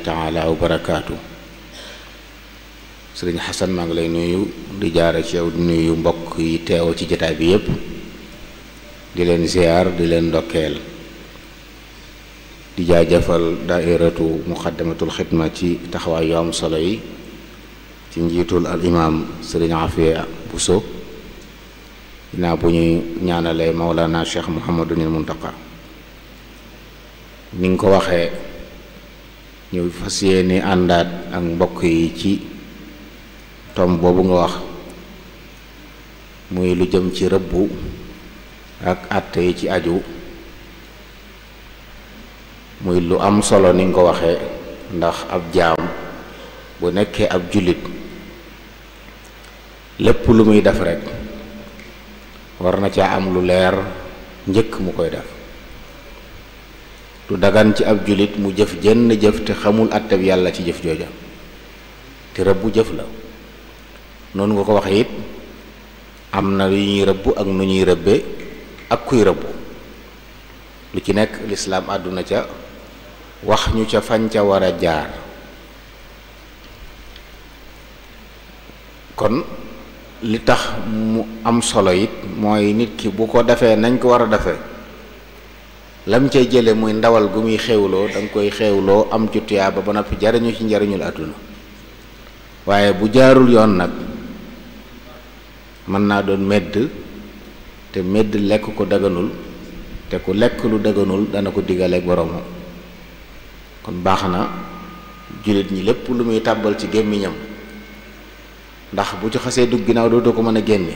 taala wa barakaatu. Sëriñ Xasan maa ngi lay nuyu di jaare ci yow di nuyu mbokk yi teew ci jataay bi yépp di leen ziyaar di leen ndokkeel di jaajëfal daairatu muqaddamatul xidma ci taxawaay yu am solo yi ci njiitul al imaam Sëriñ Afiya Buso dinaa bu ñuy ñaanalee Mawlana Cheikh Muhammadunil Muntaqa ni nga ko waxee ñu fas yéene àndaat ak mbokk yi ci tom boobu nga wax muy lu jëm ci rëbbu ak àtte yi ci aju muy lu am solo ni nga ko waxee ndax ab jaam bu nekkee ab jullit lépp lu muy def rekk war na caa am lu leer njëkk mu koy def du dagan ci ab jullit mu jëf jenn jëf te xamul àtteb yàlla ci jëf jooja te rëbbu jëf la noonu nga ko waxee it am na lu ñuy rëbb ak nu ñuy rëbbe ak kuy rëbbu lu ci nekk lislaam àdduna ca wax ñu ca fañ ca war a jaar kon li tax mu am solo it mooy nit ki bu ko defee nañ ko war a defee lam cay jële muy ndawal gu muy xewloo da nga koy xewloo am ci tuyaaba ba noppi jariñu ci njariñul àdduna waaye bu jaarul yoon nag mën naa doon medd te medd lekk ko daganul te ku lekk lu daganul dana ko digaleeg boromam kon baax na jullit ñi lépp lu muy tàbbal ci gémmiñam ndax bu ci xasee dugg ginnaaw doo ko mën a génne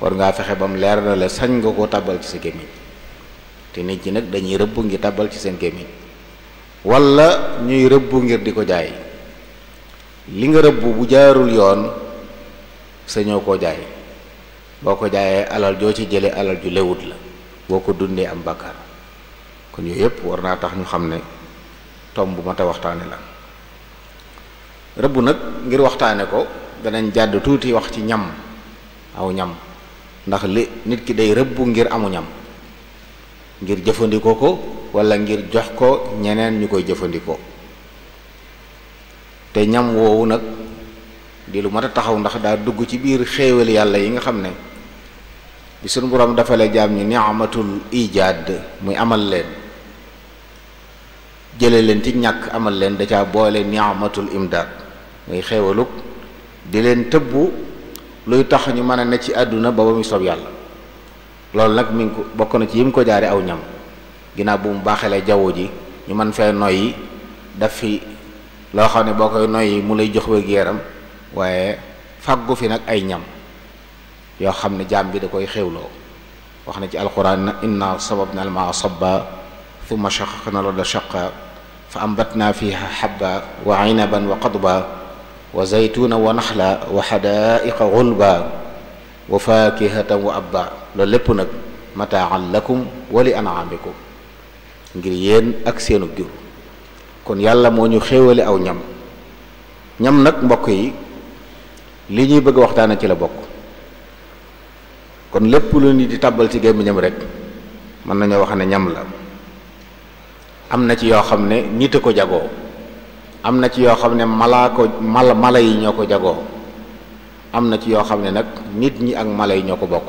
war ngaa fexe ba mu leer na la sañ nga koo tàbbal ci sa gémmiñ te nit ñi nag dañuy rëbb ngir tàbbal ci seen gémmiñ walla ñuy rëbb ngir di ko jaay li nga rëbb bu jaarul yoon sañoo koo jaay boo ko jaayee alal joo ci jële alal ju lewut la boo ko dundee am bàkkaar kon yooyu yëpp war naa tax ñu xam ne tomb bu mat a waxtaane la rëbb nag ngir waxtaane ko danañ jàdd tuuti wax ci ñam aw ñam ndax li nit ki day rëbb ngir amu ñam ngir jëfandikoo ko walla ngir jox ko ñeneen ñu koy jëfandikoo te ñam woowu nag di lu mat a taxaw ndax daa dugg ci biir xéewal yàlla yi nga xam ne bi sunu borom dafa la jaam ñi ni'matul ijaad muy amal leen jële leen ci ñàkk amal leen da caa boole ni'matul imdaad muy xéewaluk di leen tëbbu luy tax ñu mën a ne ci àdduna ba ba muy soob yàlla loolu nag mi ngi ko bokk na ci yi mu ko jaare aw ñam ginnaaw bu mu baaxelee jaww ji ñu mën fee noyyi daf fi loo xam ne boo koy noyyi mu lay jox wér-gu-yaram waaye fàggu fi nag ay ñam yoo xam ne jaam bi da koy xewloo wax na ci alquran inna sababna almaa sabba thumma shaqaqna al-arda shaqqa fa ambatna fiha habba wa inaban wa qadba wa zaytuna wa naxla wa xadaaiqa gulba wa fakihatan wa abba loolu lépp nag mataan lakum wa li an'amikum ngir yéen ak seenu jur kon yàlla moo ñu xéewale aw ñam ñam nag mbokk yi li ñuy bëgg waxtaane ci la bokk kon lépp lu nit di tàbbal ci gémmiñam rek mën nañoo wax ne ñam la am na ci yoo xam ne nit a ko jagoo am na ci yoo xam ne mala yi ñoo ko jagoo am na ci yoo xam ne nag nit ñi ak mala yi ñoo ko bokk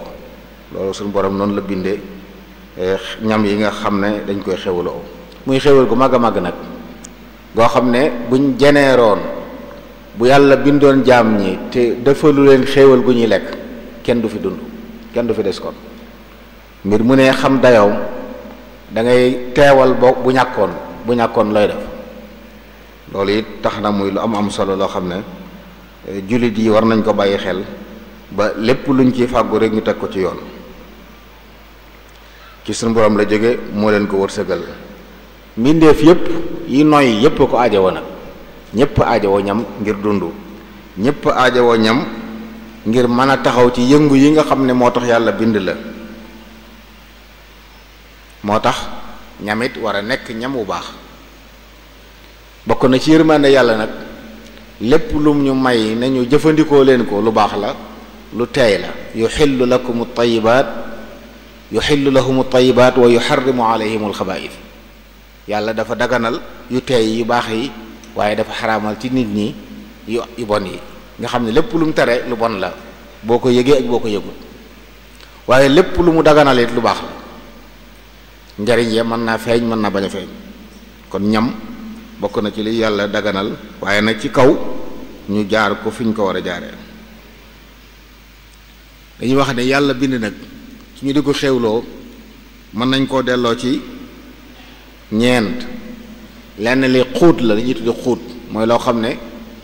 loolu suñu borom noonu la bindee ñam yi nga xam ne dañ koy xewloo muy xewal gu mag a mag nag goo xam ne buñ jeneeroon bu yàlla bindoon jaam ñi te defalu leen xéewal gu ñuy lekk kenn du fi dund kenn du fi des kon mbir mu ne xam dayoom da ngay teewal bu ñàkkoon looy def loolu it tax na muy lu am solo loo xam ne jullit yi war nañ ko bàyyi xel ba lépp luñ ciy fàggu rek ñu teg ko ci yoon ci suñu borom la jóge moo leen ko wërsëgal mbindeef yépp yi noy yépp ko aajowoo nag ñépp aajowoo ñam ngir dund ñépp aajowoo ñam ngir mën a taxaw ci yëngu yi nga xam ne moo tax yàlla bind la moo tax ñamit war a nekk ñam wu baax bokk na ci yërmande yàlla nag lépp lum ñu may nañu jëfandikoo leen ko lu baax la lu teey la yuxillu lakum at-tayyibaat yuxillu lahum at-tayyibaat wa yuxarrimu alayhim al-xabaa'ith yàlla dafa daganal yu teey yu baax yi waaye dafa xaraamal ci nit ñi yu bon yi nga xam ne lépp lu mu tere lu bon la boo ko yëgee ak boo ko yëgul waaye lépp lu mu daganal it lu baax la njariñ ya mën naa feeñ mën naa bañ a feeñ kon ñam bokk na ci li yàlla daganal waaye nag ci kaw ñu jaar ko fi ñu ko war a jaaree dañuy wax ne yàlla bind nag su ñu di ko xewloo mën nañ koo delloo ci ñeent lenn li xuut la li ñuy tudde xuut mooy loo xam ne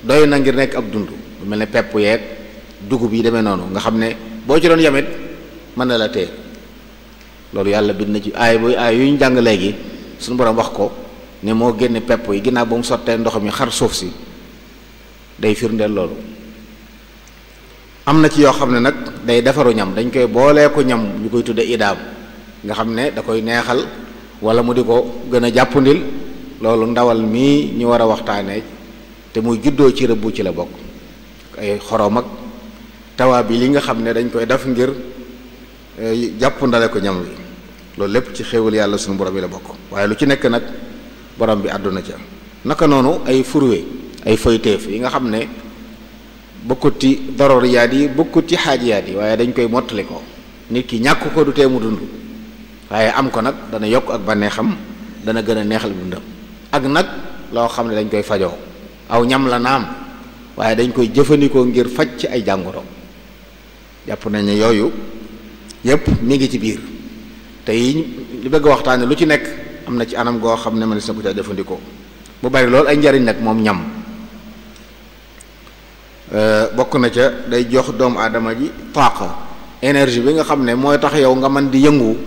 doy na ngir nekk ab dund lu mel ne pepp yeeg dugub yi demee noonu nga xam ne boo ci doon yamit mën na la téye loolu yàlla bind na ci aay yu ñu jàng léegi suñu borom wax ko ne moo génne pepp yi ginnaaw ba mu sottee ndox mi xar suuf si day firndeel loolu am na ci yoo xam ne nag day defaru ñam dañ koy boolee ko ñam ñu koy tudde idaam nga xam ne da koy neexal wala mu di ko gën a jàppandil loolu ndawal mii ñu war a waxtaanee te muy juddoo ci rëbbu ci la bokk ay xorom ak tawa bi li nga xam ne dañ koy def ngir jàpp ndale ko ñam wi loolu lépp ci xéewal yàlla suñu borom bi la bokk waaye lu ci nekk nag borom bi àdduna ca naka noonu ay furwe ay foyteef yi nga xam ne bokkut ci daruriyaat yi bokkut ci xaajiyaat yi waaye dañ koy mottali ko nit ki ñàkk ko du tee mu dund waaye am ko nag dana yokk ak bànneexam dana gën a neexal dundam ak nag loo xam ne dañ koy fajoo aw ñam la naam waaye dañ koy jëfandikoo ngir faj ci ay jàngoro jàpp nañ ne yooyu yépp mi ngi ci biir te yi li bëgg waxtaane lu ci nekk am na ci anam goo xam ne man na ko ca jëfandikoo bu bari loolu ay njariñ nag moom ñam bokk na ca day jox doomu aadama ji taaqa énergie bi nga xam ne mooy tax yow nga mën di yëngu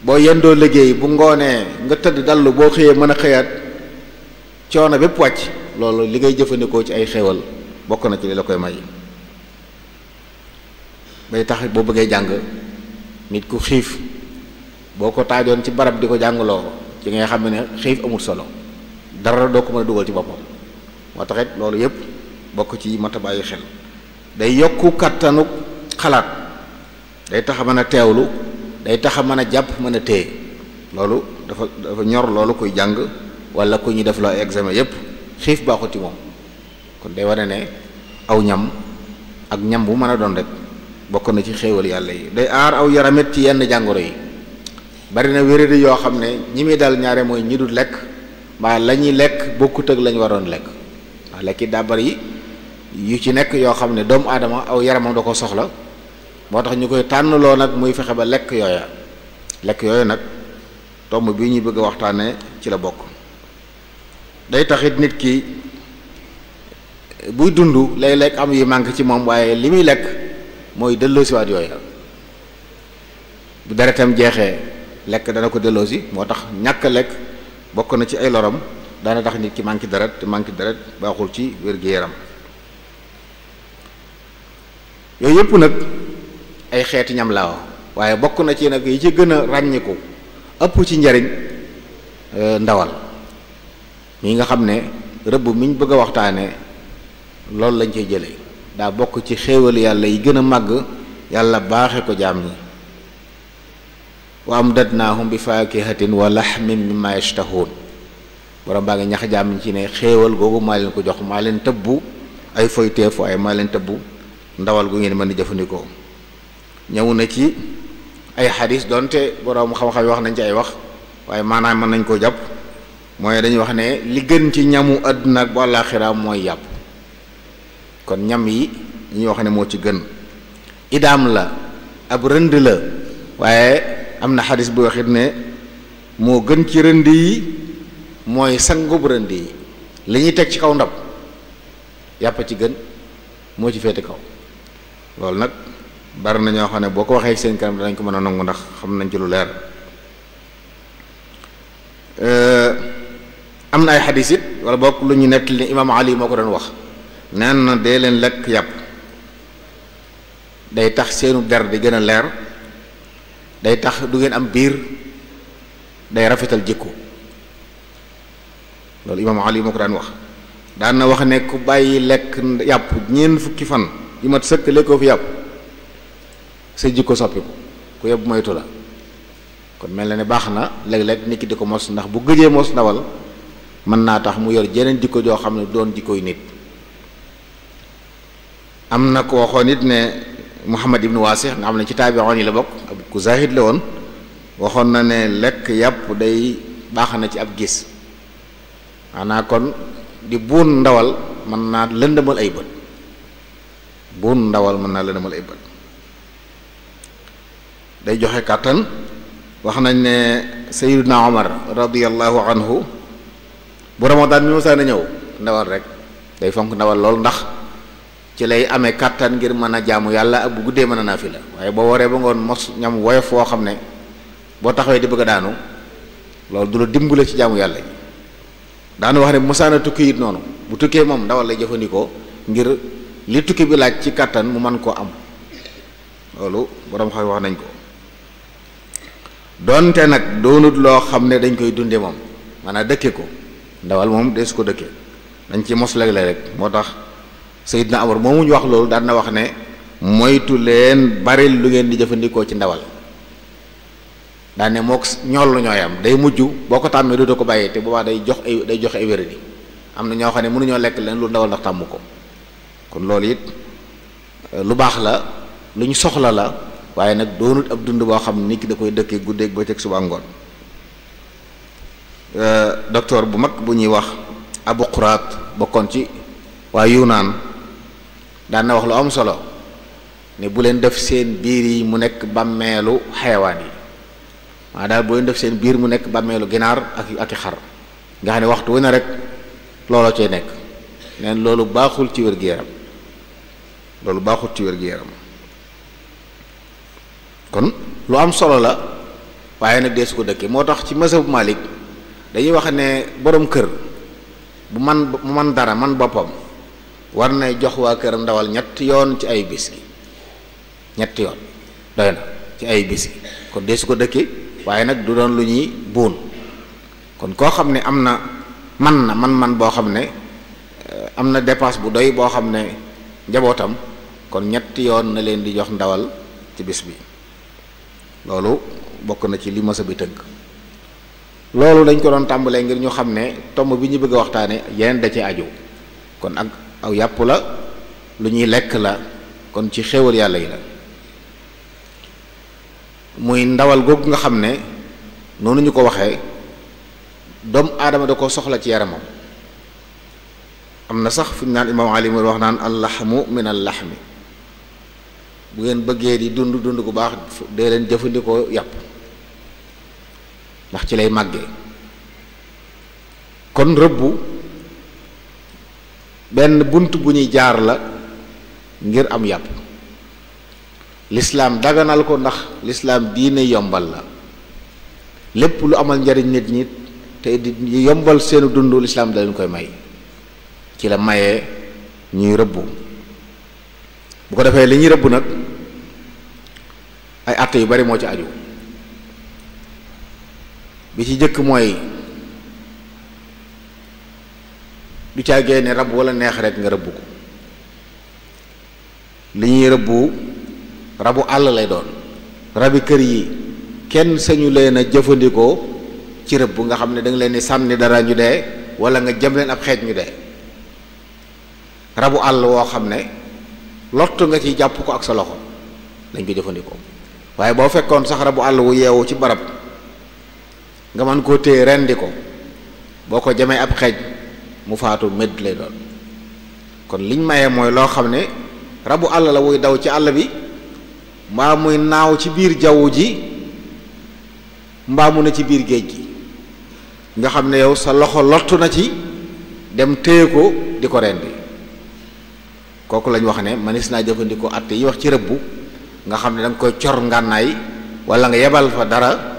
boo yendoo liggéey bu ngoonee nga tëdd dallu boo xëyee mën a xëyaat coono bépp wàcc loolu li ngay jëfandikoo ci ay xéewal bokk na ci li la koy may bay tax boo bëggee jàng nit ku xiif boo ko taajoon ci barab di ko jàngaloo ci ngay xam ne xiif amul solo dara doo ko mën a dugal ci boppam moo taxit loolu yépp bokk ci mat a bàyyi xel day yokku kattanu xalaat day tax a mën a teewlu day tax a mën a jàpp mën a téye loolu dafa ñor loolu kuy jàng wala ku ñuy def la examen yépp xiif baaxut ci moom kon day wane ne aw ñam ak ñam bu mën a doon rek bokk na ci xéewal yàlla yi day aar aw yaramit ci yenn jàngoro yi bari na wéradi yoo xam ne ñi muy dal ñaare mooy ñi dul lekk mbaa la ñuy lekk bokkut ak la ñu waroon lekk ndax lekk yi daa bari yu ci nekk yoo xam ne doomu aadama aw yaramam da ko soxla moo tax ñu koy tànnloo nag muy fexe ba lekk yooyu nag tomb bii ñuy bëgg a waxtaane ci la bokk day taxit nit ki buy dund lay lekk am yi manque ci moom waaye li muy lekk mooy delloosiwaat yooya bu deretam jeexee lekk dana ko delloosi moo tax ñàkk lekk bokk na ci ay loram dana tax nit ki manque deret te manque deret baaxul ci wér-gi-yaram yooyu yëpp nag ay xeeti ñam la waaye bokk na ci nag yi ci gën a ràññiku ëpp ci njariñ ndawal mi nga xam ne rëbb miñ bëgg a waxtaane loolu lañ cey jëlee daa bokk ci xéewal yàlla yi gën a màgg yàlla baaxe ko jaam ñi wa amdadnaahum bi faakihatin wa laxmin mimma yashtahuun borom baa ngi ñax jaam ñi ci ne xéewal googu maa leen ko jox maa leen tëbbu ay foyteef waaye maa leen tëbbu ndawal gu ngeen mën di jëfandikoo ñëw na ci ay xadis donte borom xam-xam yi wax nañ ci ay wax waaye maanaam mën nañ koo jàpp mooy dañuy wax ne li gën ci ñamu àdduna ak bu àllaaxira mooy yàpp kon ñam yi ñuy wax ne moo ci gën idaam la ab rënd la waaye am na xadis bu waxit ne moo gën ci rënd yi mooy sangub rënd yi li ñuy teg ci kaw ndab yàpp ci gën moo ci féete kaw loolu nag bari na ñoo xam ne boo ko waxee seen kanam danañ ko mën a nangu ndax xam nañ ci lu leer am na ay xadis it wala bokk lu ñu nekk ni imaam Ali moo ko doon wax neen na dee leen lekk yàpp day tax seenu der di gën a leer day tax du ngeen am biir day rafetal jikko loolu imaam Ali moo ko daan wax daan na wax ne ku bàyyi lekk yàpp ñeent fukki fan yu mat sëkk lekkoo fi yàpp sa jikko soppiku ku yëpp moytu la kon mel na ne baax na léeg-léeg nit ki di ko mos ndax bu gëjee mos ndawal mën naa tax mu yor jeneen jikko joo xam ne doon jikkoy nit. am na ko waxoon it ne Muhammad ibnu Waasi nga xam ne ci taabi'oon yi la bokk ab ku zahid la woon, waxoon na ne lekk yàpp day baax na ci ab gis. maanaam kon di buun ndawal mën naa lëndëmal ay bët, buun ndawal mën naa lëndëmal ay bët. day joxe kàttan. wax nañ ne Sayyiduna Omar radiyallahu anhu bu Ramadan mi musaa na ñëw ndawal rek day fonk ndawal lool, ndax ci lay amee kàttan ngir mën a jaamu yàlla ak bu guddee mën a naafila. waaye boo waree ba ngoon mos ñam woyof foo xam ne boo taxawee di bëgg a daanu, loolu du la dimbale ci jaamu yàlla yi. daanu wax ne musaana tukki it noonu, bu tukkee moom ndawal lay jëfandikoo ngir li tukki bi laaj ci kàttan mu mën koo am. loolu borom xam wax nañ ko. donte nag doonut loo xam ne dañ koy dunde moom maanaam dëkke ko, ndawal moom dees ko dëkke, dañ ci mos léeg-léeg rek. moo tax Seydina Umar moomu ñu wax loolu daan na wax ne moytu leen bari lu ngeen di jëfandikoo ci ndawal. daan ne mook ñool ñooyam, day mujj boo ko tàmmee dootoo ko bàyyee te boobaa day joxe ay wéradi. am na ñoo xam ne mënuñoo lekk leen lu ndawal ndax tàmm ko. kon loolu it lu baax la, lu ñu soxla la, waaye nag doonut ab dund boo xam ne nit ki da koy dëkkee guddeeg bëccëg suba ngoon. docteur bu mag bu ñuy wax Abu Quraat bokkoon ci waa Yunaan daan na wax lu am solo ne bu leen def seen biir yi mu nekk bàmmeelu xayawaan yi. maa daal bu leen def seen biir mu nekk bàmmeelu ginaar ak i xar nga xam ne waxtu wu ne rek looloo cay nekk. neen loolu baaxul ci wér-gu-yaram, loolu baaxul ci wér-gu-yaram. kon lu am solo la, waaye nag dee su ko dëkkee. moo tax ci mazhabu Malik dañuy wax ne borom kër bu man dara man boppam war na jox waa këram ndawal ñetti yoon ci ay bis gi, ñetti yoon doy na ci ay bis gi. kon dee su ko dëkkee, waaye nag du doon lu ñuy buun. kon koo xam ne am na man boo xam ne am na dépense bu doy boo xam ne njabootam, kon ñetti yoon na leen di jox ndawal ci bis bi. loolu bokk na ci li masa bi tënk. loolu dañ ko doon tàmbalee ngir ñu xam ne tomb bi ñu bëgg a waxtaane yeneen da ci aju. kon ak aw yàpp la, lu ñuy lekk la, kon ci xéewal yàlla yi la. muy ndawal googu nga xam ne noonu ñu ko waxee doomu aadama da ko soxla ci yaramam. am na sax fu ñu naan imaam Ali muy wax naan allaxmu min allaxmi. bu ngeen bëggee di dund gu baax dee leen jëfandikoo yàpp, ndax ci lay màggee. kon rëbbu benn bunt bu ñuy jaar la ngir am yàpp. lislaam daganal ko ndax lislaam diine yombal la. lépp lu amal njariñ nit ñi te di yombal seenu dund lislaam da leen koy may. ci la mayee ñuy rëbbu. bu ko defee li ñuy rëbb nag ay àtte yu bari moo ci aju. bi ci jëkk mooy du caagee ne rab wala neex rek nga rëbb ko. li ñuy rëbbu rabu àll lay doon. rabi kër yi kenn sañu leen a jëfandikoo ci rëbb nga xam ne da nga leen di sànni dara ñu dee wala nga jëm leen ab xeej ñu dee. rabu àll woo xam ne lottu nga ci jàpp ko ak sa loxo dañ ko jëfandikoo. waaye boo fekkoon sax rabu àll wu yeewu ci barab nga mën koo téye rendi ko, boo ko jamee ab xeej mu faatu medd lay doon. kon liñ mayee mooy loo xam ne rabu àll la wuy daw ci àll bi, mbaa muy naaw ci biir jaww ji, mbaa mu ne ci biir géej gi, nga xam ne yow sa loxo lottu na ci dem téye ko di ko rendi. kooku lañ wax ne manis naa jëfandikoo àtte yi wax ci rëbbu, nga xam ne da nga koy cor ngànnaay wala nga yebal fa dara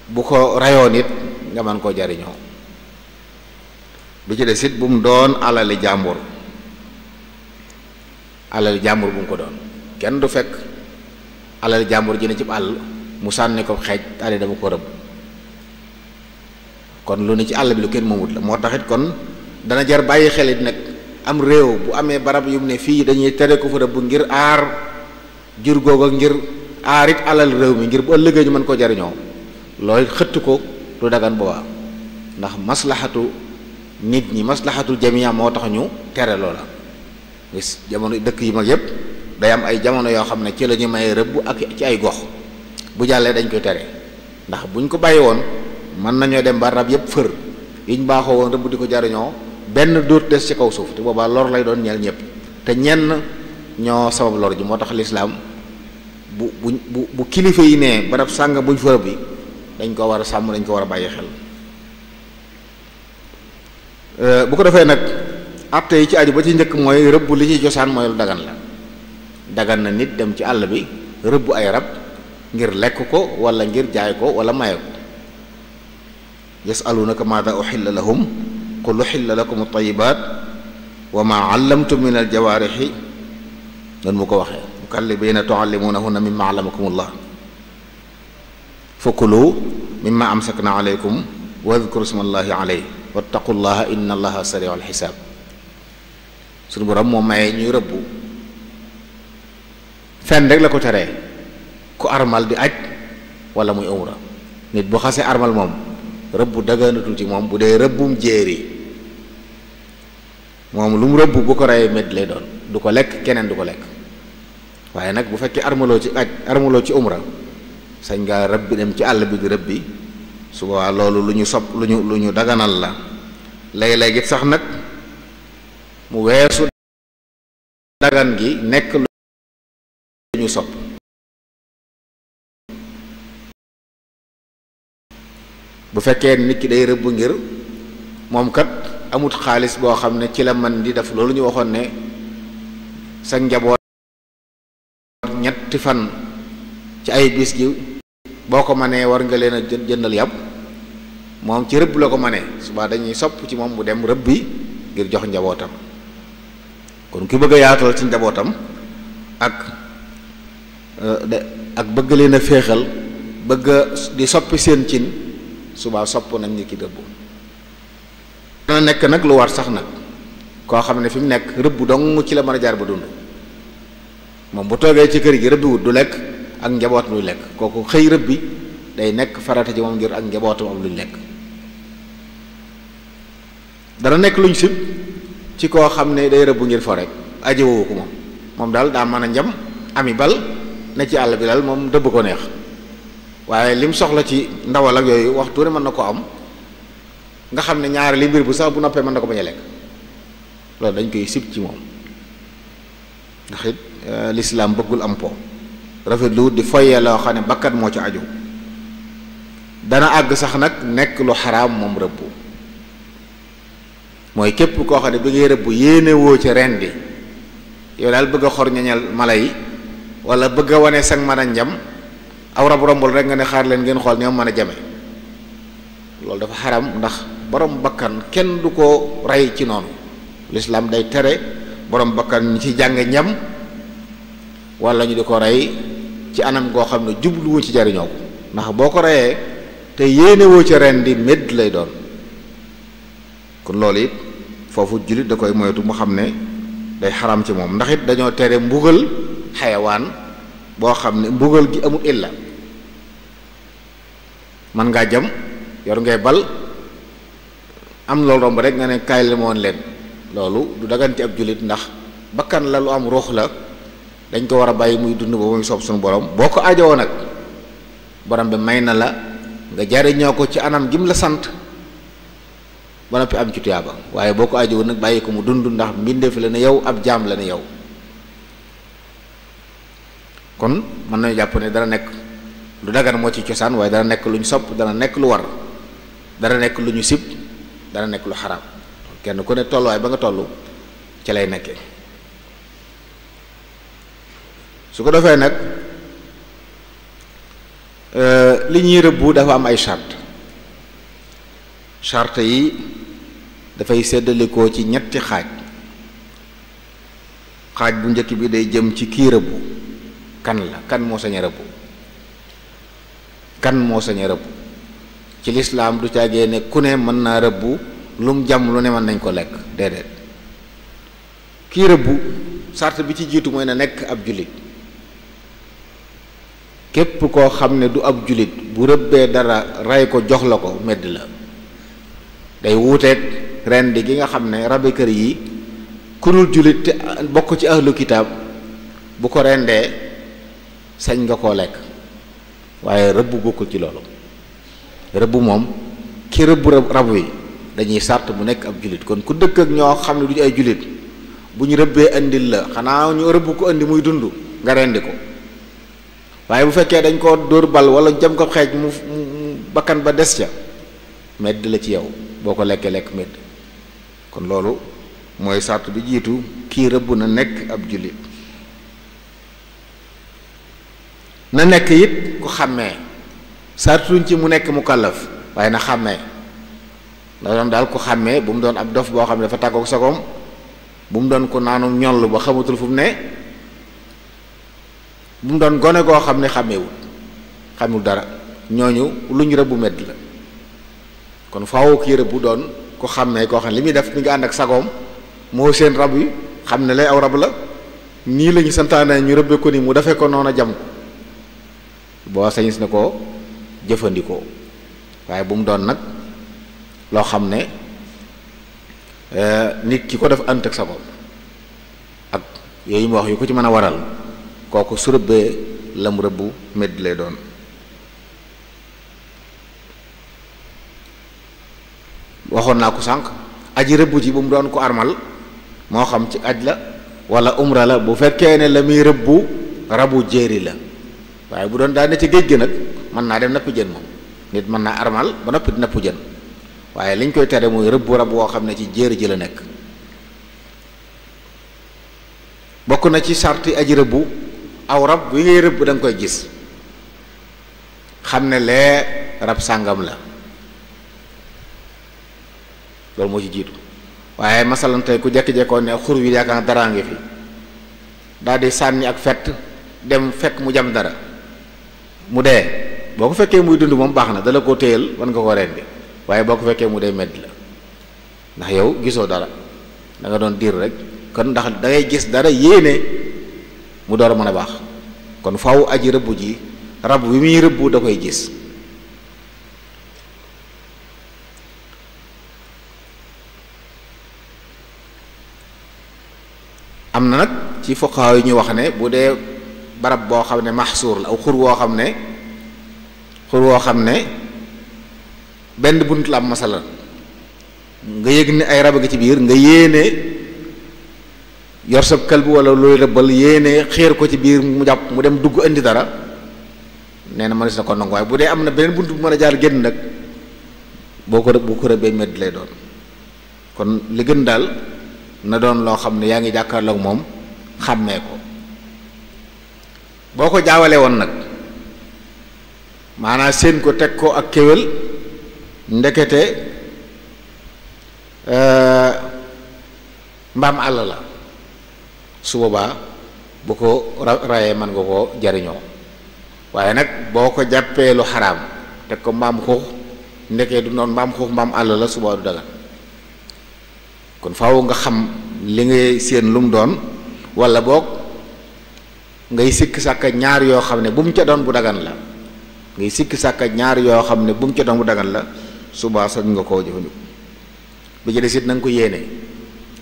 bu ko rayoon it nga mën koo jariñoo. bi ci des it bu mu doon alali jàmbur. alali jàmbur bu mu ko doon. kenn du fekk alali jàmbur ji ne ci àll mu sànni ko xeej daal dama ko rëbb. kon lu ne ci àll bi lu kenn moomut la. moo tax it kon dana jar bàyyi xel it nag am réew bu amee barab yu mu ne fii dañuy tere ko fa rëbb ngir aar jur googu, ngir aar it alal réew mi, ngir bu ëllëgee ñu mën koo jariñoo. loolu xëtt ko du dagan boobaa, ndax maslaxatu nit ñi maslahatul jamia moo tax ñu tere loola. gis jamono dëkk yi mag yépp day am ay jamono yoo xam ne ci la ñu may rëbb ak ci ay gox bu jàllee dañ koy tere ndax buñ ko bàyyi woon mën nañoo dem ba rab yépp fër yiñ baaxoo woon rëbb di ko jariñoo benn dóot des ci kaw suuf te boobaa lor lay doon ñeel ñëpp te ñenn ñoo sabab lor ji. moo tax lislaam bu kilifa yi ne barab sàng buñ fa rëbbi dañ ko war a sàmm, dañ ko war a bàyyi xel. bu ko defee nag atte yi ci aju ba ci njëkk mooy rëbb li ci cosaan mooy lu dagan la. dagan na nit dem ci àll bi rëbb ay rab ngir lekk ko wala ngir jaay ko wala maye ko. yasalunaka maada uxilla lahum qul uxilla lakum at-tayyibaat wa maa allamtum min aljawaarixi noonu mu ko waxee mukallibiina tuallimuunahunna mimma allamakumullah fakulu mimma amsakna alaykum wadkuru smallahi alayhi wattaqullaha inna allaha sari'ul xisaab. suñu borom moo maye ñuy rëbb fenn rek la ko teree ku armal di aj wala muy umra. nit bu xasee armal moom rëbb daganatul ci moom bu dee rëbbum jéeri moom lu mu rëbb bu ko reyee medd lay doon, du ko lekk, keneen du ko lekk. waaye nag bu fekkee armaloo ci aj armaloo ci umra sañ ngaa rëbb dem ci àll bi di rëbbi su boobaa loolu lu ñu sopp lu ñu daganal la. léeg-léeg it sax nag mu weesu dagan gi nekk lu ñu sopp. bu fekkee nit ki day rëbb ngir moom kat amut xaalis boo xam ne ci la man di def loolu ñu waxoon ne sa njaboot ñetti fan ci ay bis gi boo ko manee war nga leen a jëndal yàpp, moom ci rëbb la ko manee suba dañuy sopp ci moom mu dem rëbbi ngir jox njabootam. kon ki bëgg a yaatal ci njabootam ak bëgg leen a féexal bëgg di soppi seen cin subaa sopp nañ ni ki rëbb. dana nekk nag lu war sax nag koo xam ne fi mu nekk rëbb dong ci la mën a jaar ba dund. moom bu toogee ci kër gi rëbbi wut du lekk ak njaboot luy lekk, kooku xëy rëbbi day nekk farata ci moom ngir ak njabootam am luñ lekk. dana nekk luñ sib ci koo xam ne day rëbb ngir fo rek ajiwowu ko moom daal daa mën a njam ami bal ne ci àll bi daal moom dëbb ko neex, waaye lim soxla ci ndawal ak yooyu waxtu ne mën na ko am nga xam ne ñaari li mbir bu sax bu noppee mën na ko bañ a lekk. loolu dañ koy sib ci moom ndax it lislaam bëggul am po rafetlu di foyee loo xam ne bakkat moo ci aju. dana àgg sax nag nekk lu xaraam moom rëbb mooy képp koo xam ne bi ngay rëbb yéene woo ci rendi yow daal bëgg a xor ñañal mala yi wala bëgg a wane sag mën a njam aw rab rombul rek nga ne xaar leen ngeen xool ñoom mën a jame. loolu dafa xaram ndax borom bakkan kenn du ko rey ci noonu. lislaam day tere borom bakkan ñu ci jàng njam wala ñu di ko rey ci anam goo xam ne jubluwu ci jariñoo ko, ndax boo ko reyee te yéene woo ci ren di médd lay doon. kon loolu it foofu jullit da koy moytu mu xam ne day xaram ci moom, ndax it dañoo tere mbugal xayawaan boo xam ne mbugal gi amul illa. man ngaa jam yor ngay bal am loolu romb rek nga ne kaay la moon leen, loolu du daganti ab jullit ndax bakkan la lu am ruux la, dañ ko war a bàyyi muy dund ba muy soob suñu borom. boo ko ajoo nag borom bi may na la nga jariñoo ko ci anam gim la sant ba noppi am ci tuyaaba, waaye boo ko ajoo nag bàyyi ko mu dund ndax mbindeef la ne yow, ab jaam la ne yow. kon mën nañu jàpp ne dana nekk lu dagan moo ci cosaan, waaye dana nekk lu ñu sopp, dana nekk lu war, dana nekk lu ñu sib, dana nekk lu xaraam. kenn ku ne tolluwaay ba nga toll ci lay nekkee. su ko defee nag li ñuy rëbbu dafa am ay charte yi dafay séddalikoo ci ñetti xaaj. xaaj bu njëkk bi day jëm ci kii rëbbu kan la, kan moo sañ a rëbbu, kan moo sañ a rëbbu. ci lislaam du caagee ne ku ne mën naa rëbbu lum jàmm lu ne mën nañ ko lekk, déedéet. kii rëbbu charte bi ci jiitu mooy na nekk ab jullit. képp koo xam ne du ab jullit bu rëbbee dara rey ko jox la ko medd la, day wuuteeg rendi gi nga xam ne rabi kër yi ku dul jullit te bokk ci ahlu kitaab bu ko rendee sañ nga koo lekk waaye rëbb bokkul ci loolu. rëbb moom ki rëbb rab yi dañuy sàrt mu nekk ab jullit kon ku dëkk ak ñoo xam ne du ñu ay jullit bu ñu rëbbee indil la xanaa ñu rëbb ko indi muy dund nga rendi ko waaye bu fekkee dañ koo dóor bal wala jëm ko xeej mu bakkan ba des ca medd la ci yow boo ko lekkee lekk medd kon loolu mooy sàrt bi jiitu kii rëbb na nekk ab jullit na nekk it ku xàmmee sartuñ ci mu nekk mu kàllaf waaye na xàmmee na doon daal ku xàmmee bu mu doon ab dof boo xam ne dafa tàggook sagoom bu mu doon ko naanu ñoll ba xamatul fu mu ne bu mu doon gone goo xam ne xamul dara ñooñu lu ñu rëbbu medd la kon faaw kii rëbbu doon ku xàmmee koo xam ne li muy def mi ngi ànd ak sagoom moo seen rab yi xam ne lay aw rab la nii la ñu santaane ñu rëbbe ko ni mu defee ko noonu a jam ko boo sañis na ko jëfandikoo waaye bu mu doon nag loo xam ne nit ki ko def ànd ak sagoom ak yooyu mu wax yu ko ci mën a waral kooku su rëbbee la mu rëbbu medd lay doon waxoon naa ko sànq aji rëbbu ji bu mu doon ko armal moo xam ci aj la wala umra la bu fekkee ne la muy rëbbu rabu jéeri la waaye bu doon daa ne ci géej gi nag mën naa dem napp jën moom nit mën naa armal ba noppi di napp jën waaye liñ koy tere muy rëbbu rab woo xam ne ci jéeri ji la nekk bokk na ci sarti aji rëbbu aw rab wi ngay rëbb da nga koy gis xam ne lee rab sàngam la loolu moo ci jiitu waaye masalan tey ku jekki-jekkoon ne xur wi yaakaar daraa ngi fi daal di sànni ak fett dem fekk mu jam dara mu dee boo ko fekkee muy dund moom baax na dala koo téyal wan nga ko rendi waaye boo ko fekkee mu dee medd la ndax yow gisoo dara da nga doon diir rek kon ndax da ngay gis dara yéene mu door a mën a baax kon faaw aji rëbb ji rab wi muy rëbb da koy gis am na nag ci fuqahaa yi ñu wax ne bu dee barab boo xam ne maxsuur la aw xur woo xam ne benn bunt la am masalan nga yëg ne ay rab gi ci biir nga yéene yor sab kël bu wala looy rëbbal yéene xéer ko ci biir mu jàpp mu dem dugg indi dara nee na mënees na ko nangu waaye bu dee am na beneen bunt bu mën a jaar génn nag boo ko rëbbee medd lay doon kon li gën daal na doon loo xam ne yaa ngi jàkkaarloog moom xàmmee ko boo ko jaawalee woon nag maanaam seen ko teg ko ak kéwél ndekete mbaam àll la su boobaa bu ko rayee mën nga ko jariñoo waaye nag boo ko jàppee lu xaraam teg ko mbaam xuux ndekee du noonu mbaam xuux mbaam àll la suba du dagan kon faaw nga xam li ngay séen lu mu doon wala boog ngay sikk sàkka ñaar yoo xam ne bu mu ca doon bu dagan la ngay sikk sàkka ñaar yoo xam ne bu mu ca doon bu dagan la suba sañ nga koo jëfandiku bi ci des it na nga ko yéene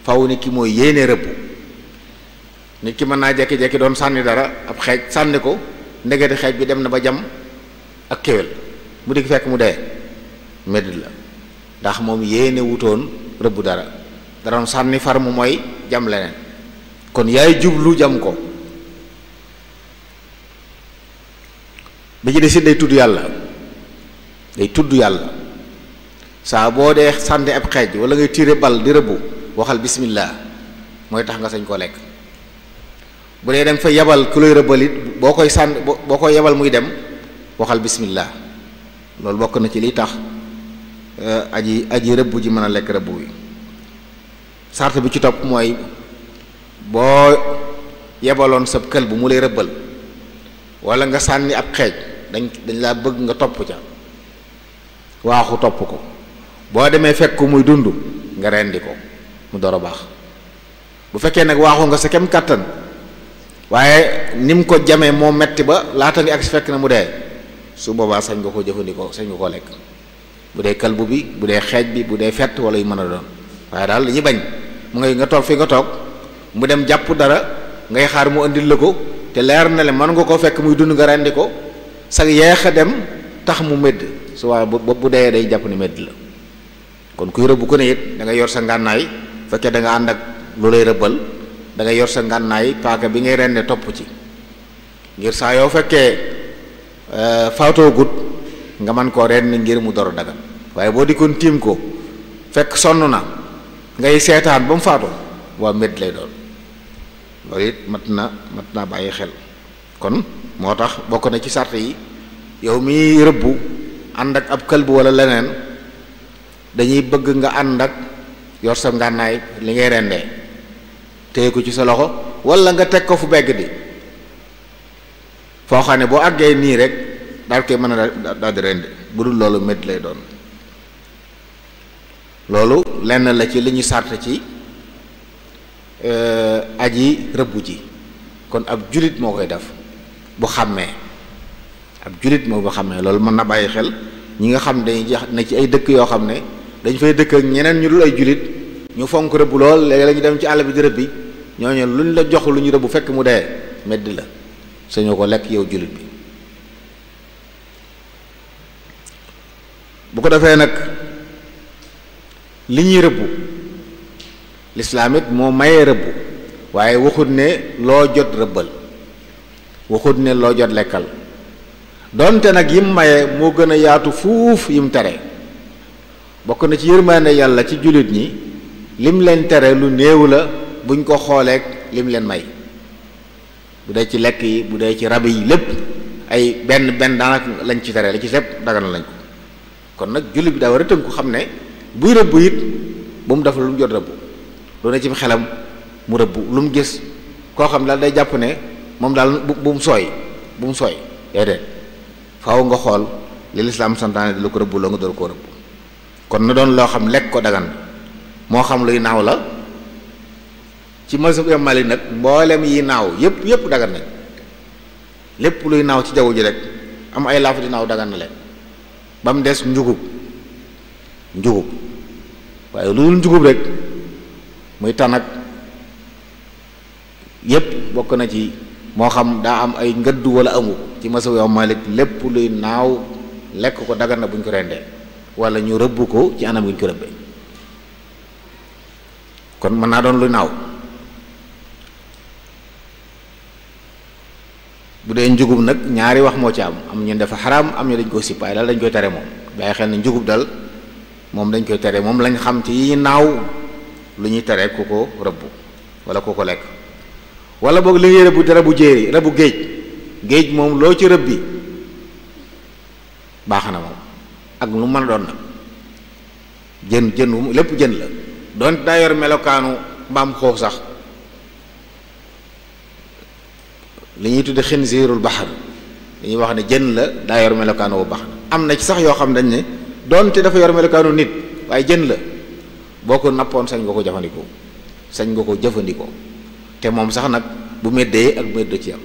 faaw nit ki mooy yéene rëbb nit ki mën naa jekki-jekki doon sànni dara ab xeej sànni ko ndegeti xeej bi dem na ba jam ak kéwél mu di fekk mu dee medd la ndax moom yéene wutoon rëbb dara da doon sànni far mu mooy jam leneen kon yaay jublu jam ko bi ci des it day tudd yàlla saa boo dee sànni ab xeej wala ngay tiire bal di rëbbu waxal bismillah mooy tax nga sañ koo lekk bu dee dem fa yebal ku lay rëbbal it boo koy sànni boo koy yebal muy dem waxal bismillah loolu bokk na ci liy tax aji rëbb ji mën a lekk rëbb wi sart bi ci topp mooy boo yebaloon sab kël bu mu lay rëbbal wala nga sànni ab xeej dañ laa bëgg nga topp ca waaxu topp ko boo demee fekk ko muy dund nga rendi ko mu door a baax bu fekkee nag waaxu nga sa kem kàttan waaye ni mu ko jamee moo metti ba laata ngi ak si fekk na mu dee su boobaa sañ nga ko jëfandikoo sañ nga ko lekk bu dee kalbu bi bu dee xeej bi bu dee fett wala yu mën a doon waaye daal li ñu bañ mu ngay nga toog fi nga toog mu dem jàpp dara ngay xaar mu andil la ko te leer na le mën nga koo fekk muy dund nga rendi ko sax yeex a dem tax mu médd su waaye bu dee day jàpp ni médd la. kon kuy rëbb ku ne it da ngay yor sa ngànnaay fekkee da nga ànd ak lu lay rëbbal da ngay yor sa ngànnaay paaka bi ngay rende topp ci ngir saa yoo fekkee faatoo gut nga mën koo rend ngir mu door a dagan waaye boo dikkoon tiim ko fekk sonn na ngay seetaan ba mu faatoo waa médd lay doon loolu it mat na bàyyi xel. kon moo tax bokk na ci sart yi yow miy rëbbu ànd ak ab këlbu wala leneen dañuy bëgg nga ànd ak yor sa ngànnaay li ngay rendee téye ko ci sa loxo wala nga teg ko fu begg di foo xam ne boo àggee nii rek daal koy mën a daal di rendi bu dul loolu médd lay doon. loolu lenn la ci li ñu sart ci aji rëbbu ji kon ab julit moo koy def bu xàmmee ab julit moo ko xàmmee loolu mën na bàyyi xel ñi nga xam dañuy jax na ci ay dëkk yoo xam ne dañ fay dëkk ak ñeneen ñu dul ay julit ñu fonk rëbb lool léegi la ñu dem ci àll bi di rëbbi ñooñu luñ la jox lu ñu rëbb fekk mu dee medd la sañoo ko lekk yow julit bi. bu ko defee nag li ñuy rëbbu lislaam it moo mayee rëbbu waaye waxut ne loo jot rëbbal waxut ne loo jot lekkal donte nag yim maye moo gën a yaatu fuuf yim tere bokk na ci yërmaande yàlla ci jullit ñi lim leen tere lu néew la buñ ko xooleek lim leen may bu dee ci lekk yi bu dee ci rab yi lépp ay benn daanaka lañ ci tere la ci lépp daganal lañ ko kon nag jullit bi daa war a tënku xam ne buy rëbb it bu mu def lu mu jot rëbb lu ne ci xelam mu rëbb lu mu gis koo xam daal day jàpp ne moom daal bu mu sooy déedéet faaw nga xool li lislaam santaane di lu ko rëbb loo nga door koo rëbb kon na doon loo xam lekk ko dagan moo xam luy naaw la ci mazhab Imam Malik nag mboolem yi naaw yépp dagan nañ lépp luy naaw ci jaww ji rek am ay laaf di naaw dagan na leen ba mu des njugub waaye lu dul njugub rek muy tanak yépp bokk na ci moo xam daa am ay ngëdd wala amu ci mazhab Imam Malik lépp luy naaw lekk ko dagan na bu ñu ko rendee wala ñu rëbb ko ci anam gi ñu ko rëbbee kon mën naa doon luy naaw bu dee njugub nag ñaari wax moo ci am ñu dafa xaraam am ñu dañ koo sipp waaye daal dañ koy tere moom bàyyi xel ne njugub dal moom dañ koy tere moom lañ xam ci yi naaw lu ñuy tere ku ko rëbb wala ku ko lekk wala boog li ngay rëbb di rëbbu jéeri rëbbu géej moom loo ci rëbbi baax na moom ak lu mën a doon nag jën lépp jën la doon daa yor melokaanu mbaam xoof sax li ñuy tudde xinziirul baxar dañuy wax ne jën la daa yor melokaanu bu baax na am na ci sax yoo xam dañ ne doonte dafa yor melokaanu nit waaye jën la boo ko nappoon sañ nga ko jëfandikoo te moom sax nag bu meddee ak medd ci am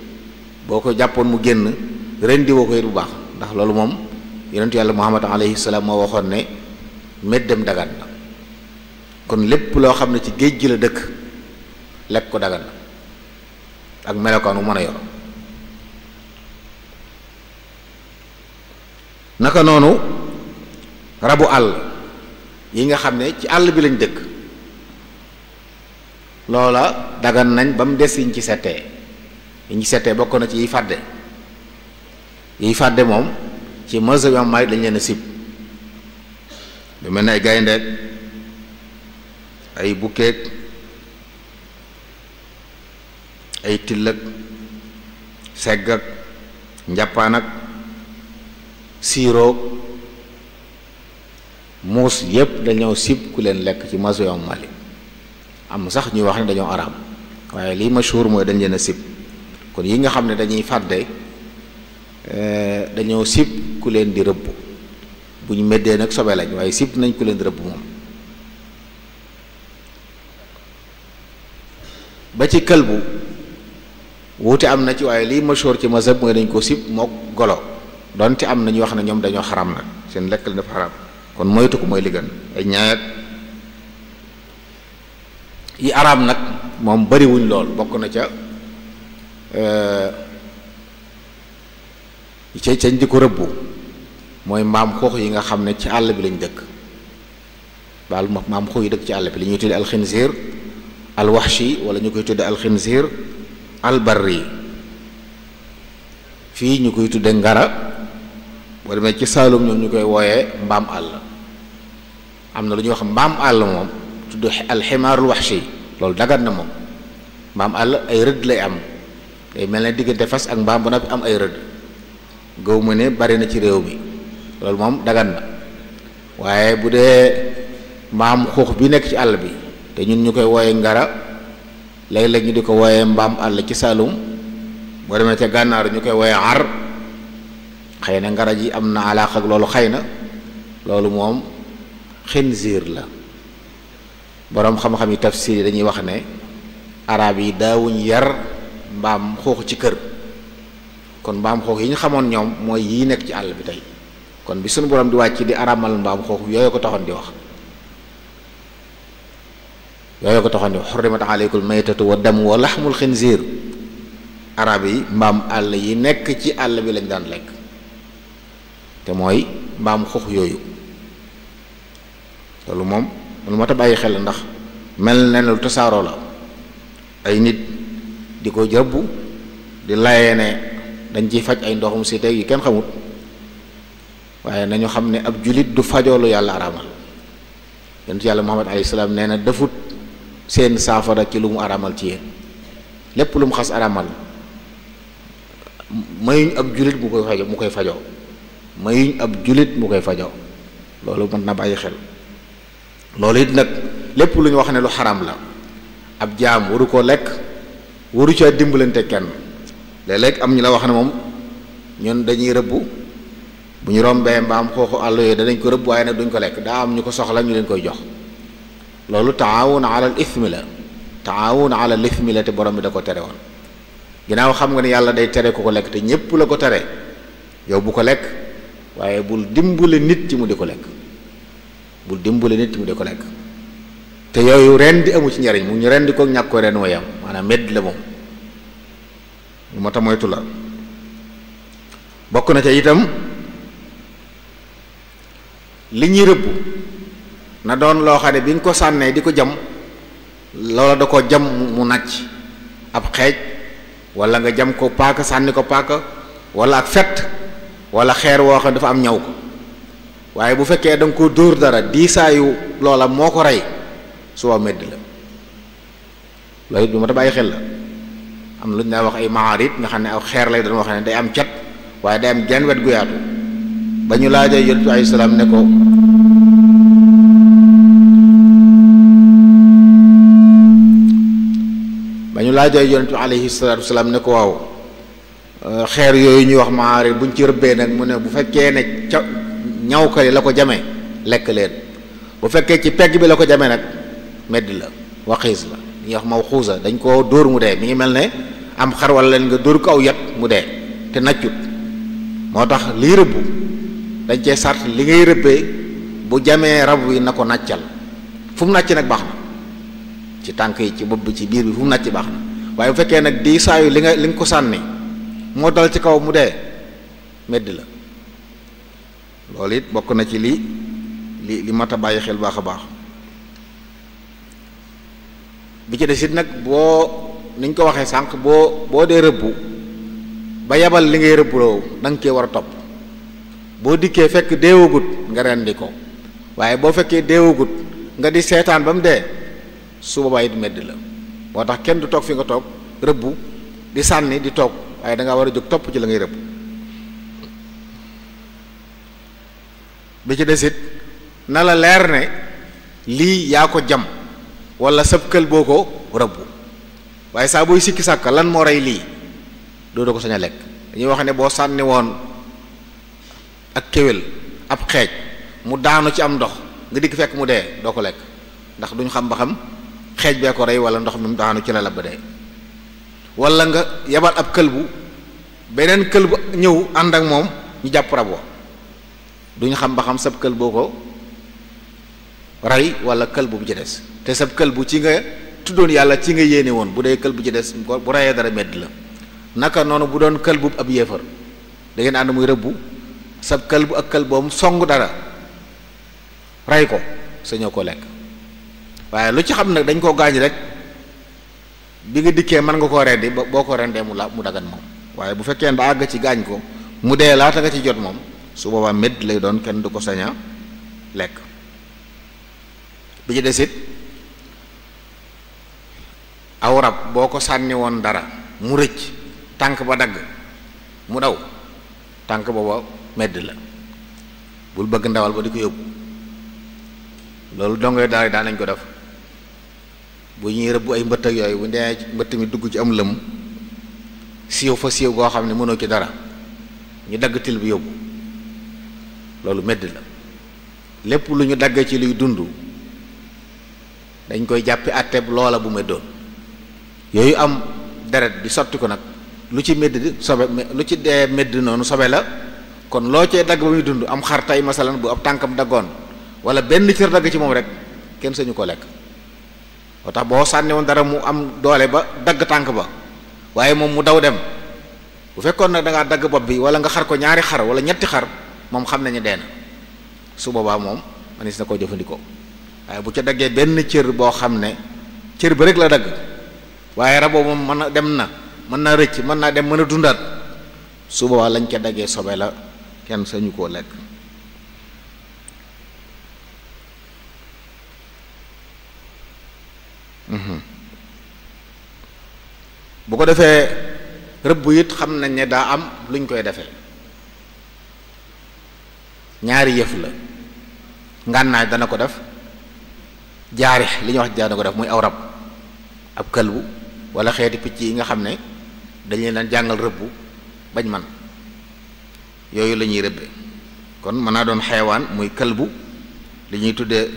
boo ko jàppoon mu génn rendi woo ko it bu baax ndax loolu moom yonentu yàlla Muhammad alayhi salaam moo waxoon ne meddam dagan na kon lépp loo xam ne ci géej gi la dëkk lekk ko dagan na ak melokaan wu mën a yor naka noonu rabu àll yi nga xam ne ci àll bi lañ dëkk loola dagan nañ ba mu des yiñ ci settee bokk na ci yiy fàdde moom ci mazhab Imam Maalik dañ leen a sib lu mel ne ay gayndeek ay bukkeek ay till ak segg ak njàppaan ak siiroog muus yépp dañoo sib ku leen lekk ci mazhab Imam Maalik am sax ñuy wax ne dañoo araam waaye lii mashhur mooy dañ leen a sib kon yi nga xam ne dañuy fàdde dañoo sib ku leen di rëbb bu ñu meddee nag sobe lañ waaye sib nañ ku leen di rëbb moom ba ci këlbu wuute am na ci waaye lii mashhur ci mazhab mooy dañ ko sib mook golo donte am na ñu wax ne ñoom dañoo xaram nag seen lekk la dafa xaram kon moytu ko mooy li gën ay ñaayat yi araam nag moom bariwuñ lool bokk na ca cañ di ko rëbbu mooy mbaam xuux yi nga xam ne ci àll bi lañ dëkk baal mbaam xuux yi dëkk ci àll bi li ñuy tudde alxinziir alwaxshi wala ñu koy tudde alxinziir albarri fii ñu koy tudde ngara boo demee ci Saalum ñoom ñu koy wooyee mbaam àll am na lu ñuy wax mbaam àll moom tudd alximaarul waxshi loolu dagat na moom mbaam àll ay rëdd lay am day mel ne diggante fas ak mbaam ba noppi am ay rëdd gaw ma ne bari na ci réew mi loolu moom dagat na waaye bu dee mbaam xuux bi nekk ci àll bi te ñun ñu koy wooyee ngara léeg-léeg ñu di ko wooyee mbaam àll ci Saalum boo demee ca gànnaar ñu koy wooyee ar xëy na ngara ji am na alaax ak loolu xëy na loolu moom xinziir la boroom xam-xam yi tafsir yi dañuy wax ne arab yi daawuñ yar mbaam xuux ci kër kon mbaam xuux yi ñu xamoon ñoom mooy yii nekk ci àll bi tey kon bi suñu borom di wàcc di aramal mbaam xuux yooyu ko taxoon di wax yooyu ko taxoon di wax xurrimat aleykum maytatu wa damu wa laxmul xinziir arab yi mbaam àll yi nekk ci àll bi lañ daan lekk te mooy mbaam xuux yooyu loolu moom lu moo tax bàyyi xel ndax mel na lu tasaaroo la ay nit di ko jëbbu di layee ne dañ ciy faj ay ndoxum si teg yi kenn xamut waaye nañu xam ne ab julit du fajoolu yàlla araamal yonent yàlla Muhammad alayhi salaam nee na defut seen saafara ci lu mu araamal ci yéen lépp lu mu xas araamal mayuñ ab julit mu koy fajoo mayuñ ab julit mu koy fajoo loolu mën na bàyyi xel loolu it nag lépp lu ñu wax ne lu xaram la ab jaam waru koo lekk waru caa dimbalante kenn léeg-léeg am ñu la wax ne moom ñun dañuy rëbb bu ñu rombee mbaam xooxu àll yooyu danañ ko rëbb waaye nag duñ ko lekk daa am ñu ko soxla ñu leen koy jox loolu taawun ala al ithmi la taawun ala al ithmi la te borom bi da ko tere woon ginnaaw xam nga ne yàlla day tere ku ko lekk te ñépp la ko tere yow bu ko lekk waaye bul dimbale nit ci mu di ko lekk bul dimbale nit ci mu di ko lekk te yooyu ren di amu ci njariñ mu ñu ren di ko ñàkk ko ren mooy am maanaam medd la moom lu ma ta moytu la bokk na ca itam li ñuy rëbb na doon loo xam ne bi nga ko sànnee di ko jam loola da ko jam mu nàcc ab xeej wala nga jam ko paaka sànni ko paaka wala ak fett wala xeer woo xam ne dafa am ñaw ko waaye bu fekkee da nga ko dóor dara diisaayu loola moo ko rey suba medd la loolu it bi ma ta bàyyi xel la am lu ñu daa wax ay maarit nga xam ne aw xeer lay doon wax ne day am cat waaye day am genn wet gu yaatu ba ñu laajee yonent bi alayhi salaam ne ko salaam ne ko waaw xeer yooyu ñuy wax maarit buñ ci rëbbee nag mu ne bu fekkee ne ca ñawkali la ko jamee lekk leen bu fekkee ci pegg bi la ko jamee nag medd la waxiis la ñuy wax maw xuusa dañ koo dóor mu dee mi ngi mel ne am xar wala leen nga dóor ko aw yat mu dee te naccut moo tax liy rëbbu dañ cee sart li ngay rëbbee bu jamee rab wi na ko nàccal fu mu nàcc nag baax na ci tànk yi ci bopp bi ci biir bi fu mu nàcc baax na waaye bu fekkee nag di saayu li nga ko sànni moo dal ci kaw mu dee medd la loolu it bokk na ci li mat a bàyyi xel baax a baax bi ci des it nag boo niñ ko waxee sànq boo dee rëbbu ba yabal li ngay rëbbuloo da nga cee war a topp boo dikkee fekk deewagut nga rendi ko waaye boo fekkee deewagut nga di seetaan ba mu dee su boobaa it medd la moo tax kenn du toog fi nga toog rëbbu di sànni di toog waaye da nga war a jóg topp ci la ngay rëbb bi ci des it na la leer ne lii yaa ko jam wala sab kël boo ko rëbbu waaye saa booy sikki sàkka lan moo rey lii doo ko sañ a lekk dañuy wax ne boo sànni woon ak kéwél ab xeej mu daanu ci am ndox nga dikk fekk mu dee doo ko lekk ndax duñ xam ba xam xeej bee ko rey wala ndox mi mu daanu ci la la ba dee wala nga yebal ab këlbu beneen këlbu ñëw ànd ak moom ñu jàpp rab wa duñ xam ba xam sab kël boo ko rey wala këlbu bu ci des te sab këlbu ci nga tuddoon yàlla ci nga yéene woon bu dee kël bu ci des bu rayee dara medd la naka noonu bu doon kël bu ab yéefar da ngeen ànd muy rëbbu sab kël bu ak kël boobu song dara ray ko sañoo ko lekk waaye lu ci xam nag dañ koo gaañ rek bi nga dikkee mën nga koo rendi boo ko rendee mu dagan moom waaye bu fekkee ba àgg ci gaañ ko mu dee laata nga ci jot moom su boobaa medd lay doon kenn du ko saña lekk bi ci desit aw rab boo ko sànni woon dara mu rëcc tànk ba dagg mu daw tànk booba medd la bul bëgg ndawal ba di ko yóbbu loolu dongoy daal daan nañ ko def bu ñuy rëbb ay mbëtt ak yooyu bu ndee mbëtt mi dugg ci am lëm siiw fa siiw goo xam ne mënoo ci dara ñu dagg til bi yóbbu loolu medd la lépp lu ñu dagg ci luy dund dañ koy jàppi àtteeb loola bu meddoon yooyu am deret di sotti ko nag lu ci medd di sobe lu ci dee medd noonu sobe la kon loo cee dagg ba muy dund am xar tey masalan bu ab tànkam daggoon wala benn cër dagg ci moom rek kenn sañu ko lekk moo tax boo sànni woon dara mu am doole ba dagg tànk ba waaye moom mu daw dem bu fekkoon nag da ngaa dagg bopp bi wala nga xar ko ñaari xar wala ñetti xar moom xam nañu dee na su boobaa moom manis na koo jëfandikoo waaye bu ca daggee benn cër boo xam ne cër ba rek la dagg waaye rab boobu moom mën na dem na mën naa rëcc mën naa dem mën a dundaat su boobaa lañ ca daggee sobe la kenn sañu koo lekk bu ko defee rëbb it xam nañ ne daa am luñ koy defee ñaari yëf la ngànnaay dana ko def jaari li ñuy wax dana ko def muy aw rab ab këlbu wala xeeti picc yi nga xam ne dañ leen daan jàngal rëbbu bañ man yooyu la ñuy rëbbe kon mën naa doon xeewaan muy këlbu li ñuy tuddee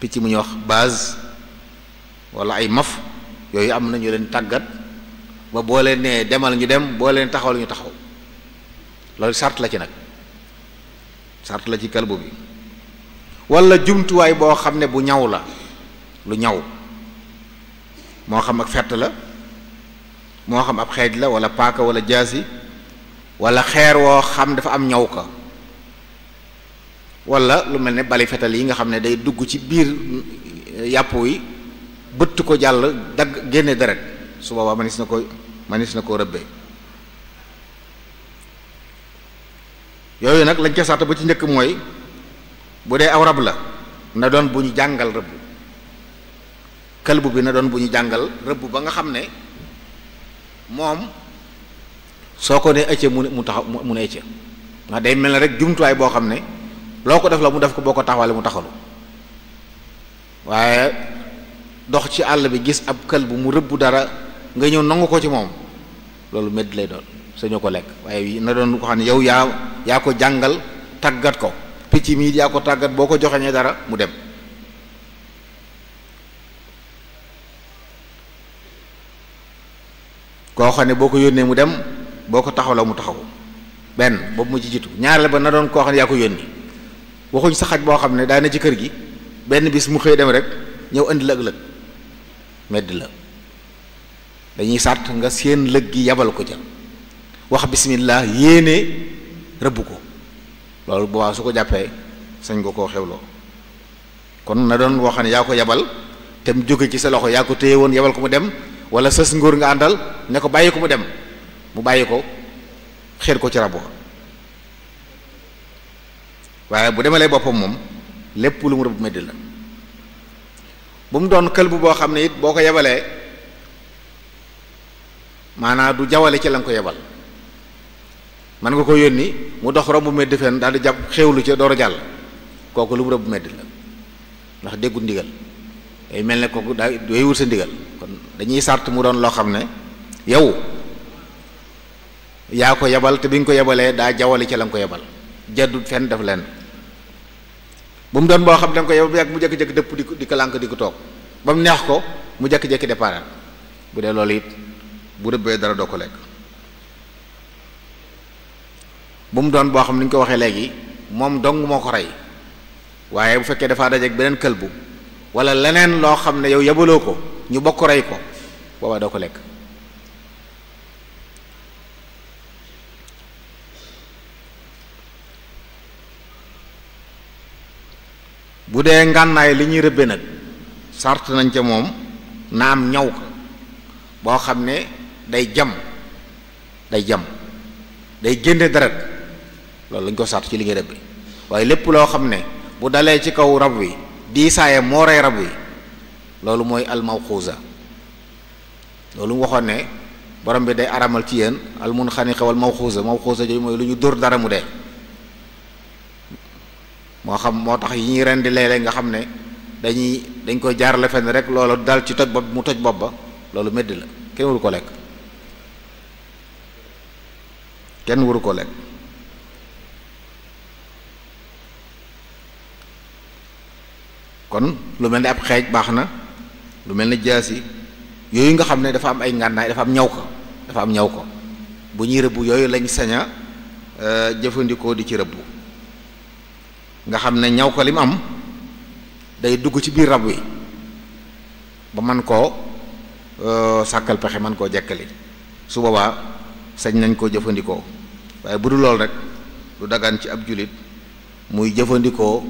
picc mu ñuy wax base wala ay maf yooyu am na ñu leen tàggat ba boo leen nee demal ñu dem boo leen taxaw ñu taxaw loolu sart la ci nag sart la ci kalbu bi wala jumtuwaay boo xam ne bu ñaw la lu ñaw moo xam ak fett la moo xam ab xeej la wala paaka wala jaasi wala xeer woo xam dafa am ñaw ka wala lu mel ne bali fetal yi nga xam ne day dugg ci biir yàpp wi bëtt ko jàll dagg génne deret su boobaa manis na ko rëbbee yooyu nag lañ ca sart ba ci njëkk mooy bu dee aw rab la na doon bu ñu jàngal rëbb kalbu bi na doon bu ñu jàngal rëbb ba nga xam ne moom soo ko ne ëcce mu taxaw mu ne ëcce ndax day mel ne rek jumtuwaay boo xam ne loo ko def la mu def ko boo ko taxawale mu taxalu waaye dox ci àll bi gis ab kalbu mu rëbb dara nga ñëw nangu ko ci moom loolu medd lay doon sañoo ko lekk waaye na doon ko xam ne yow yaa ko jàngal tàggat ko picc mi yaa ko tàggat boo ko joxeñee dara mu dem koo xam ne boo ko yónnee mu dem boo ko taxaw la mu taxaw benn boobu mu ci jiitu ñaareel ba na doon koo xam ne yaa ko yónni waxuñ sa xaj boo xam ne daa ne ci kër gi benn bis mu xëy dem rek ñëw indi la ëllëg medd la dañuy sàrt nga seen lëg gi yabal ko ca wax bismillah yéene rëbb ko loolu boobaa su ko jàppee sañ ko koo xewloo kon na doon woo xam ne yaa ko yabal te mu jóge ci sa loxo yaa ko téye woon yabal ko mu dem wala sës ngóor nga àndal ne ko bàyyi ko mu dem mu bàyyi ko xeer ko ci rabo waaye bu demalee boppam moom lépp lu mu rëbb medd la bu mu doon këlbu boo xam ne it boo ko yebalee maanaam du jawale ci la nga ko yebal man nga ko yónni mu dox romb medd fenn daal di jàpp xewlu ca door a jàll kooku lu mu rëbb medd la ndax déggut ndigal day mel ne kooku day wut sa ndigal kon dañuy sart mu doon loo xam ne yow yaa ko yebal te bi nga ko yebalee daa jawale ci la nga ko yebal jaddut fenn def leen bu mu doon boo xam da nga ko yebal bu yàgg mu jékki-jékki dëpp di ko lànk di ko toog ba mu neex ko mu jékki-jékki départ bu dee loolu it bu rëbbee dara doo ko lekk bu mu doon boo xam ni ñu ko waxee léegi moom dong moo ko rey waaye bu fekkee dafaa dajeek beneen këlbu wala leneen loo xam ne yow yabaloo ko ñu bokk rey ko boobaa doo ko lekk. bu dee ngànnaay li ñuy rëbbe nag sart nañ ca moom na am ñaw ko boo xam ne day jam day génne deret loolu lañ ko sart ci li ngay rëbbe waaye lépp loo xam ne bu dalee ci kaw rab wi diisaaye moo rey rab wi loolu mooy almawxuusa loolu mu waxoon ne borom bi day aramal ci yéen almunxaniqa wal mawxuusa jooju mooy lu ñu dóor dara mu dee moo xam moo tax yi ñuy rendi léeg-léeg nga xam ne dañ koy jaarale fenn rek loolu dal ci toj bopp mu toj bopp ba loolu medd la kenn waru ko lekk kon lu mel ni ab xeej baax na lu mel ni jaasi yooyu nga xam ne dafa am ay ngànnaay dafa am ñaw ko bu ñuy rëbbu yooyu lañ saña jëfandikoo di ci rëbbu nga xam ne ñaw ko li mu am day dugg ci biir rab wi ba man koo sàkkal pexe man koo jekkali su boobaa sañ nañ koo jëfandikoo waaye bu dul lool rek du dagan ci ab julit muy jëfandikoo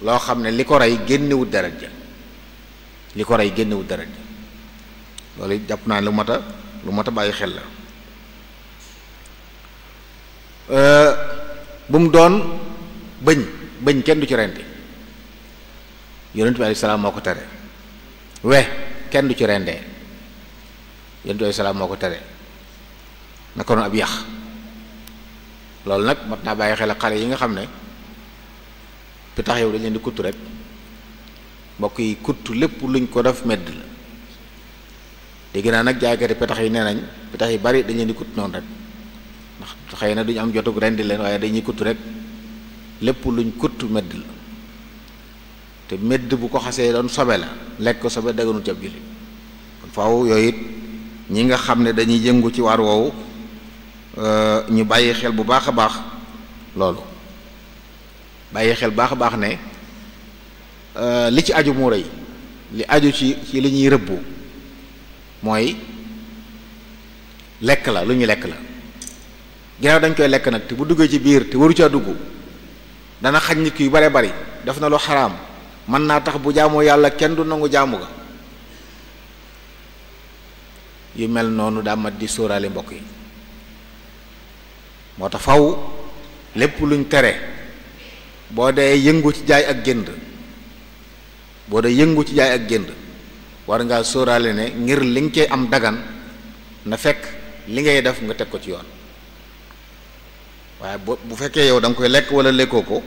loo xam ne li ko rey génnewut deret ja loolu it jàpp naa lu mat a bàyyi xel la bu mu doon bëñ kenn du ci rendi yonent bi alayhi salaam moo ko tere kenn du ci rendee yonent bi alayhi salaam moo ko tere naka noonu ab yax loolu nag mat naa bàyyi xel ak xale yi nga xam ne pitax yow dañ leen di kuttu rek mbokk yi kuttu lépp luñ ko def medd la dégg naa nag jaaykati pitax yi nee nañ pitax yi bari dañ leen di kutt noonu rek ndax xëy na duñu am jotug rendi leen waaye dañuy kuttu rek lépp luñ kuttu medd la te medd bu ko xasee doon sobe la lekk ko sobe daganul ci ab jullit kon faaw yooyu it ñi nga xam ne dañuy yëngu ci waar woowu ñu bàyyi xel bu baax a baax loolu bàyyi xel baax a baax ne li ci aju mu rëy li aju ci li ñuy rëbbu mooy lekk la lu ñu lekk la ginnaaw dañ koy lekk nag te bu duggee ci biir te waru caa dugg dana xañ nit ki yu bare bari def na lu xaraam mën naa tax bu jaamoo yàlla kenn du nangu jaamu ga yu mel noonu daa mat di sóoraale mbokk yi moo tax faw lépp luñ tere boo dee yëngu ci jaay ak jënd war ngaa sóoraale ne ngir li nga koy am dagan na fekk li ngay def nga teg ko ci yoon waaye bu fekkee yow da nga koy lekk wala lekkoo ko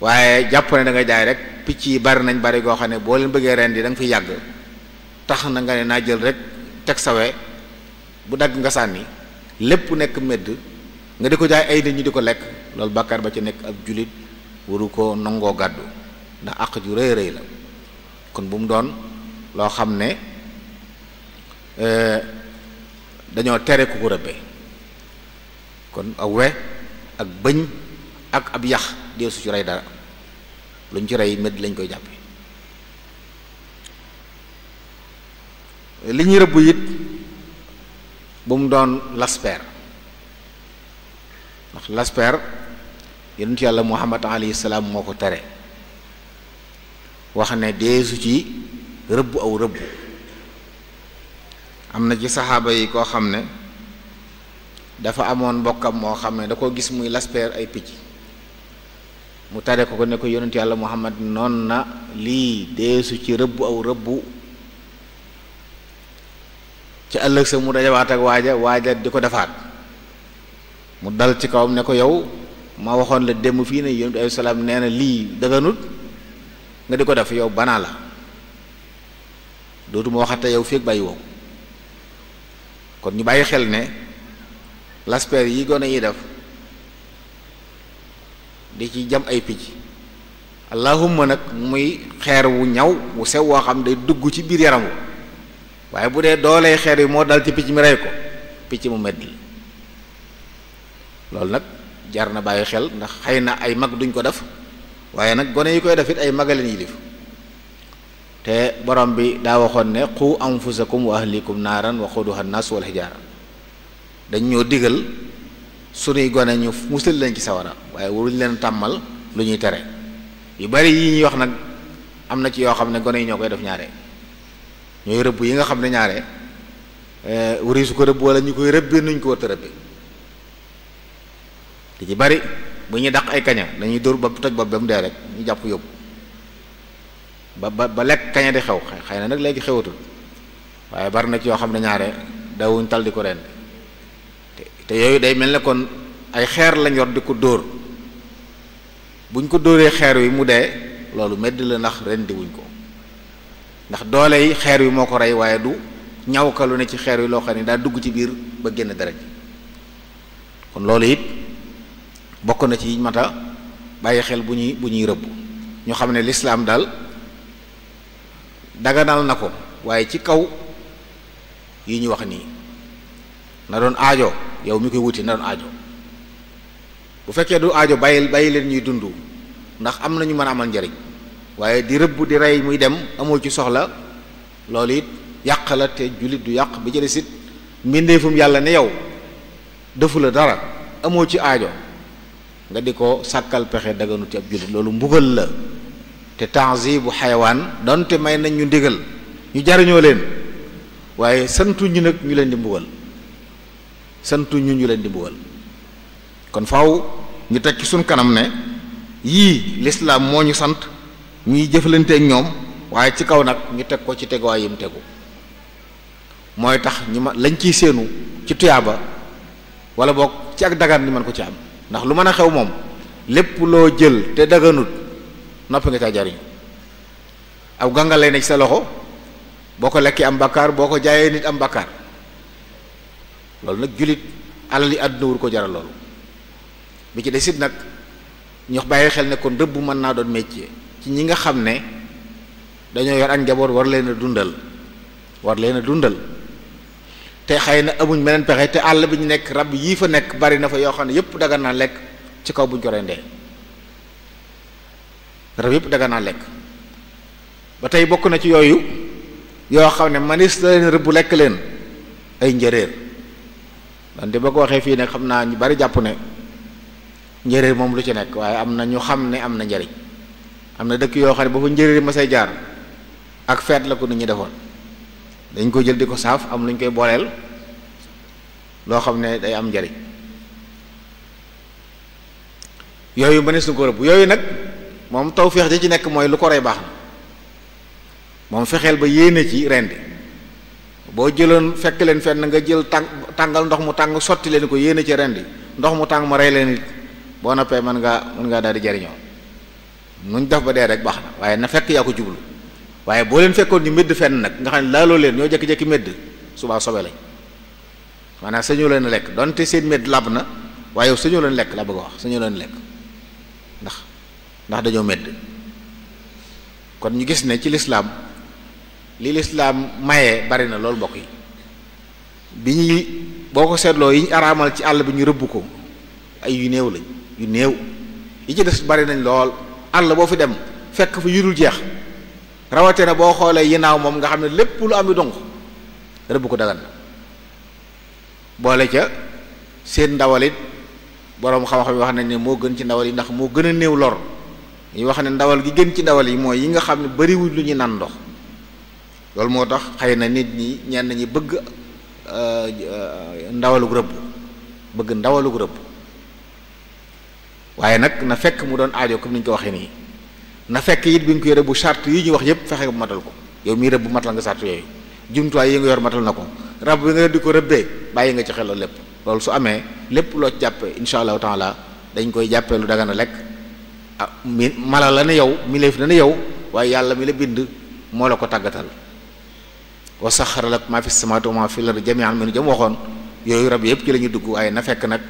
waaye jàpp ne da nga jaay rek picc yi bari nañ bari goo xam ne boo leen bëggee ren di da nga fi yàgg tax na nga ne naa jël rek teg sawe bu dagg nga sànni lépp nekk medd nga di ko jaay ay nit ñi di ko lekk loolu bàkkaar ba ci nekk ab julit waru ko nangoo gàddu ndax àq ju rëy rëy la kon bu mu doon loo xam ne dañoo tere ku ko rëbbe kon aw we ak bëñ ak ab yax deesu ci rey dara luñ ci rey medd lañ koy jàppe li ñuy rëbb it bu mu doon lasper ndax lasper yonent yàlla Muhammad alayhi salaam moo ko tere wax ne deesu ci rëbb aw rëbb am na ci saxaaba yi koo xam ne dafa amoon mbokkam moo xam ne da ko gis muy lasper ay picc mu tare ko ne ko yonent yàlla Muhammad noon na lii deesu ci rëbb aw rëbb ci ëllëg sa mu dajawaat ak waaja di ko defaat mu dal ci kawam ne ko yow ma waxoon la démb fii ne yonent alayhi salaam nee na lii daganut nga di ko def yow banaa la dootuma waxate yow feeg bàyyi woo kon ñu bàyyi xel ne lasper yi gone yi def di ci jam ay picc allahumma nag muy xeer wu ñaw wu sew woo xam day dugg ci biir yaram wu waaye bu dee doolee xeer yi moo dal ci picc mi rey ko picc mu medd la loolu nag jar na bàyyi xel ndax xëy na ay mag duñ ko def waaye nag gone yi koy def it ay magaleen yilif te borom bi daa waxoon ne qu anfusakum wa ahlikum naaran waquduha an-nas wal hijaara dañ ñoo digal sunuy gone ñu musal leen ci sawara waaye waruñ leen tàmmal lu ñuy tere yu bari yi ñuy wax nag am na ci yoo xam ne gone yi ñoo koy def ñaare ñooy rëbb yi nga xam ne ñaare wari su ko rëbb wala ñu koy rëbbee nuñ ko war a rëbbee te ci bari bu ñuy daq ay kaña dañuy dóor ba toj ba mu dee rek ñu jàpp yóbbu ba lekk kaña di xew xëy na nag léegi xewatul waaye bari na ci yoo xam ne ñaare dawuñ tal di ko ren te yooyu day mel ne kon ay xeer lañ yor di ko dóor buñ ko dóoree xeer wi mu dee loolu medd la ndax ren di wuñ ko ndax doole yi xeer wi moo ko rey waaye du ñaw ka lu ne ci xeer wi loo xam ne daa dugg ci biir ba génn deret ji kon loolu it bokk na ci mata bàyyi xel bu ñuy rëbb ñu xam ne lislaam daal daganal na ko waaye ci kaw yi ñu wax nii na doon aajo yow mi koy wuti na doon aajo bu fekkee du aajo bàyyi leen ñuy dund ndax am na ñu mën a amal njariñ waaye di rëbb di rey muy dem amoo ci soxla loolu it yàq la te jullit du yàq bi jële sit mbindeefum yàlla ne yow defu la dara amoo ci aajo nga di ko sàkkal pexe daganu ci ab jullit loolu mbugal la te tanzibu xayawaan donte may nañ ñu ndigal ñu jariñoo leen waaye santu ñu nag ñu leen di mbugal santu ñu leen di mbugal kon faaw ñu teg ci suñ kanam ne yii lislaam moo ñu sant ñuy jëflante ak ñoom waaye ci kaw nag ñu teg ko ci teguwaay yim tegu mooy tax ñu ma lañ ciy séenu ci tuyaaba wala boog ci ak dagan ñu mën ko ci am ndax lu mën a xew moom lépp loo jël te daganut noppi nga caa jariñ aw gàngal lay ne ci sa loxo boo ko lekkee am bakkaar boo ko jaayee nit am bakkaar loolu nag jullit alal yi àdduna wur ko jaral loolu bi ci desit nag ñu bàyyi xel ne kon rëbb mën naa doon métier ci ñi nga xam ne dañoo yor ak njaboot war leen a dundal te xëy na amuñ meneen pexe te àll bi ñu nekk rab yii fa nekk bari na fa yoo xam ne yépp dagan naa lekk ci kaw bu ñu ko rendee rab yépp dagan naa lekk ba tey bokk na ci yooyu yoo xam ne manis la leen rëbb lekk leen ay njëréer wante boo ko waxee fii nag xam naa ñu bari jàpp ne njëréer moom lu ci nekk waaye am na ñu xam ne am na njariñ am na dëkk yoo xam ne ba fa njëréer ma say jaar ak feet la ko nit ñi defoon dañ ko jël di ko saaf am lu ñu koy booleel loo xam ne day am njariñ yooyu mënees na ko rëbb yooyu nag moom tawfeex ja ci nekk mooy lu ko rey baax na moom fexeel ba yéene ci rendi boo jëloon fekk leen fenn nga jël tàngal ndox mu tàng sotti leen ko yéene ci rendi ndox mu tàng ma rey leen it boo noppee mën ngaa daal di jariñoo nuñ def ba dee rek baax na waaye na fekk yaa ko jublu waaye boo leen fekkoon ñu médd fenn nag nga xam ne laaloo leen ñoo jékki-jékki médd subaa sobe lañ maanaam sañoo leen lekk donte seen médd lab na waaye yow sañoo leen lekk la bëgg a wax sañoo leen lekk ndax dañoo médd kon ñu gis ne ci lislaam li lislaam maye bari na loolu mbokk yi bi ñuy boo ko seetloo yi ñu araamal ci àll bi ñu rëbb ko ay yu néew lañ yu néew yi ci des bari nañ lool àll boo fi dem fekk fa yu dul jeex rawate na boo xoolee yinaaw moom nga xam ne lépp lu am yu donc rëbb ko dagan na boole ca seen ndawalit boroom xam-xam yi wax nañ ne moo gën ci ndawal yi ndax moo gën a néew lor yi wax ne ndawal gi gën ci ndawal yi mooy yi nga xam ne bariwul lu ñu naan ndox loolu moo tax xëy na nit ñi ñenn ñi bëgg ndawalug rëbb waaye nag na fekk mu doon aajo comme ni ñu ko waxee nii na fekk it bi nga koy rëbbu charte yi ñu wax yépp fexe bu matal ko yow mii rëbb matal nga charte yooyu jumtuwaay yi nga yor matal na ko rab bi nga di ko rëbbee bàyyi nga ci xel loolu lépp loolu su amee lépp loo ci jàppee insha allahu taala dañ koy jàppee lu dagan a lekk ah mi mala la ne yow mi leef na ne yow waaye yàlla mi la bind moo la ko tàggatal wa saxara lakum maa fi samaawaati wa maa fil ardi jamii'an mi nu jëm waxoon yooyu rab yépp ci la ñuy dugg waaye na fekk nag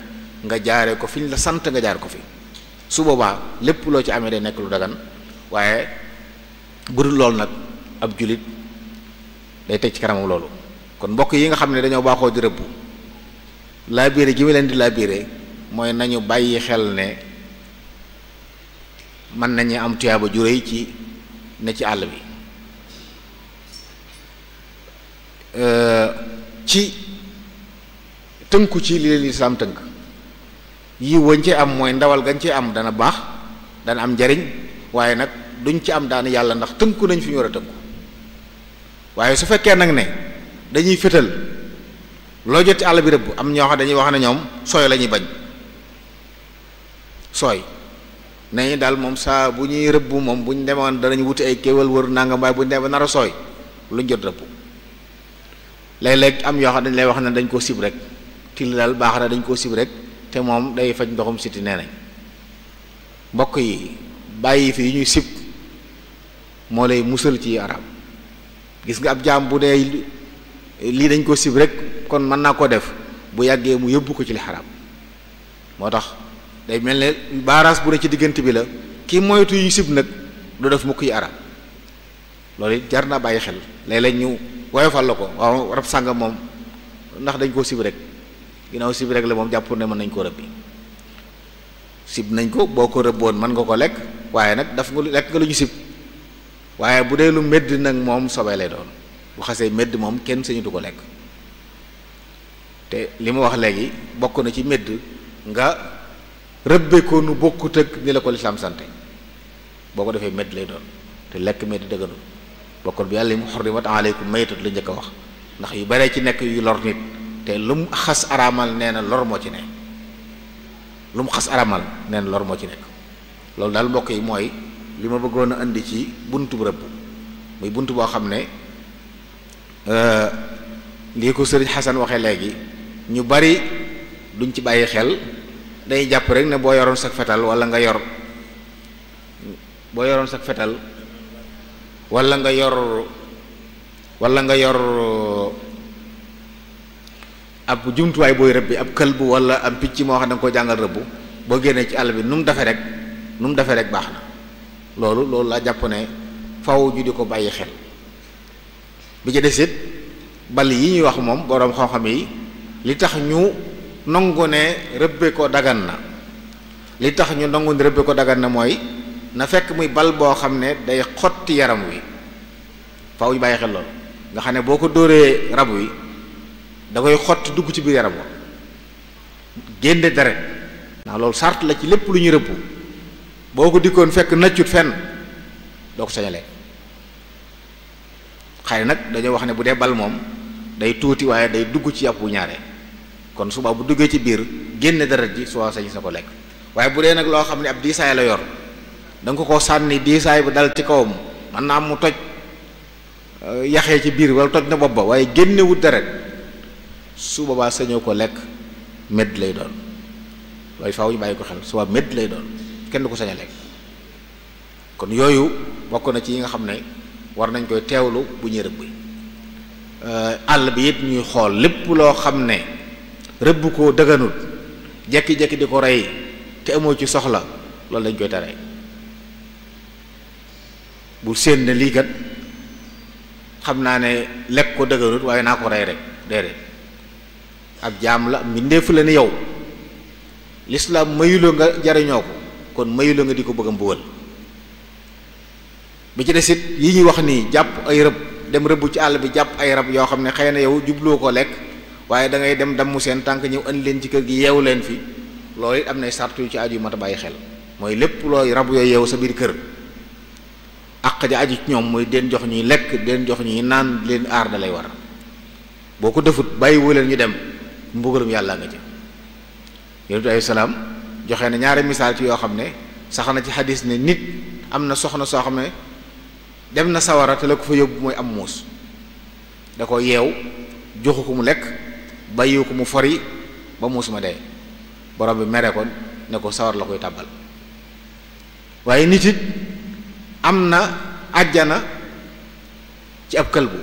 nga jaaree ko fi ñu la sant nga jaar ko fi su boobaa lépp loo ci amee day nekk lu dagan waaye bu dul loolu nag ab julit day teg ci kanamam loolu kon mbokk yi nga xam ne dañoo baaxoo di rëbb laabiire gi mu leen di laabiire mooy nañu bàyyi xel ne mën nañu am tuyaaba ju réy ci ne ci àll bi ci tënku ci li leen lislaam tënk yi wañ ci am mooy ndawal gañ ci am dana baax dana am njariñ waaye nag duñ ci am daan yàlla ndax tënku nañ fi ñu war a tënku waaye su fekkee nag ne dañuy fétal loo jot ci àll bi rëbb am ñoo xam dañuy wax ne ñoom sooy la ñuy bañ sooy nañu daal moom saa bu ñuy rëbb moom bu ñu demoon danañ wuti ay kéwal wër nangam waaye bu ñu demee nar a sooy luñ jot rëbb léeg-léeg am yoo xam dañ lay wax ne dañ koo sib rek till daal baax na dañ koo sib rek te moom day faj ndoxum siti nee nañ mbokk yi bàyyi fi yu ñuy sib moo lay musal ci arab gis nga ab jaam bu dee lii dañ ko sib rek kon mën naa koo def bu yàggee mu yóbbu ko ci li xaraam moo tax day mel ne baaraas bu ne ci diggante bi la kii moytu yu sib nag du def mukk yi arab loolu it jar naa bàyyi xel léeg-léeg ñu woyofal la ko waaw rab sàngam moom ndax dañ koo sib rek ginnaaw sib rek la moom jàpp ne mën nañ koo rëbbi sib nañ ko boo ko rëbboon mën nga ko lekk waaye nag daf nga lekk nga lu ñu sib waaye bu dee lu medd nag moom sobee lay doon bu xasee medd moom kenn sañu du ko lekk te li ma wax léegi bokk na ci medd nga rëbbe ko nu bokkut ak ni la ko lislaam sante boo ko defee medd lay doon te lekk medd dëgganul bokkon bi yàlla mu xurrimat aleykum maytat la njëkk a wax ndax yu baree ci nekk yu lor nit te lu mu xas araamal nee na lor moo ci ne lu mu xas araamal nee na lor moo ci nekk loolu daal mbokk yi mooy li ma bëggoon a indi ci buntu bu rëbb muy buntu boo xam ne lii ko sëriñ Xasan waxee léegi ñu bari duñ ci bàyyi xel day jàpp rek ne boo yoroon sag fetal wala nga yor sag fetal wala nga yor ab jumtuwaay booy rëbbi ab këlbu wala am picc moo xam ne nga ko jàngal rëbbu boo génnee ci àll bi nu mu defee rek baax na loolu laa jàpp ne faw ju di ko bàyyi xel bi ci desit bal yi ñuy wax moom boroom xam-xam yi li tax ñu nangu ne rëbbe ko dagan na li tax ñu nangu ne rëbbe ko dagan na mooy na fekk muy bal boo xam ne day xotti yaram wi faw ñu bàyyi xel loolu nga xam ne boo ko dóoree rab wi da koy xotti dugg ci biir yaram wa génne deret ndax loolu sart la ci lépp lu ñuy rëbb boo ko dikkoon fekk nëccut fenn doo ko sañalee xëy nag dañoo wax ne bu dee bal moom day tuuti waaye day dugg ci yàpp bu ñaare kon suba bu duggee ci biir génne deret ji soo sañ sa ko lekk waaye bu dee nag loo xam ne ab diisaay la yor da nga ko sànni diisaay bu dal ci kawam man naa am mu toj yaxee ci biir wala toj na bopp ba waaye génnewut deret su boobaa sañoo ko lekk medd lay doon loolu faaw ñu bàyyi ko xel suba medd lay doon kenn du ko sañ a lekk kon yooyu bokk na ci yi nga xam ne war nañ koy teewlu bu ñuy rëbb àll bi it ñuy xool lépp loo xam ne rëbb ko dëgganut jekki-jekki di ko rey te amoo ci soxla loolu dañ koy tere bu séen ne lii kat xam naa ne lekk ko dëgganut waaye naa ko rey rek déedéet ab jaam la mbindeef la ni yow lislaam mayuloo nga jariñoo ko kon mayuloo nga di ko bëgg a mbugal bi ci desit yi ñuy wax nii jàpp ay rëbb dem rëbb ci àll bi jàpp ay rab yoo xam ne xëy na yow jubloo ko lekk waaye da ngay dem damm seen tànk ñëw andi leen ci kër gi yeewu leen fi loolu it am nay sart yu ci aju yu mat a bàyyi xel mooy lépp looy rab yooyu yeewu sa biir kër àq ja aju ci ñoom mooy den jox ñuy lekk den jox ñuy naan leen aar da lay war boo ko defut bàyyiwu leen ñu dem mbugalum yàlla nga ci yonent bi alayhi salaam joxe na ñaari misaal ci yoo xam ne sax na ci xadis ne nit am na soxna soo xam ne dem na sawara te la ko fa yóbbu mooy am muus da ko yeew joxu ko mu lekk bàyyiwu ko mu fori ba muus ma dee borom bi mere ko ne ko sawar la koy tàbbal waaye nit it am na àjjana ci ab këlbu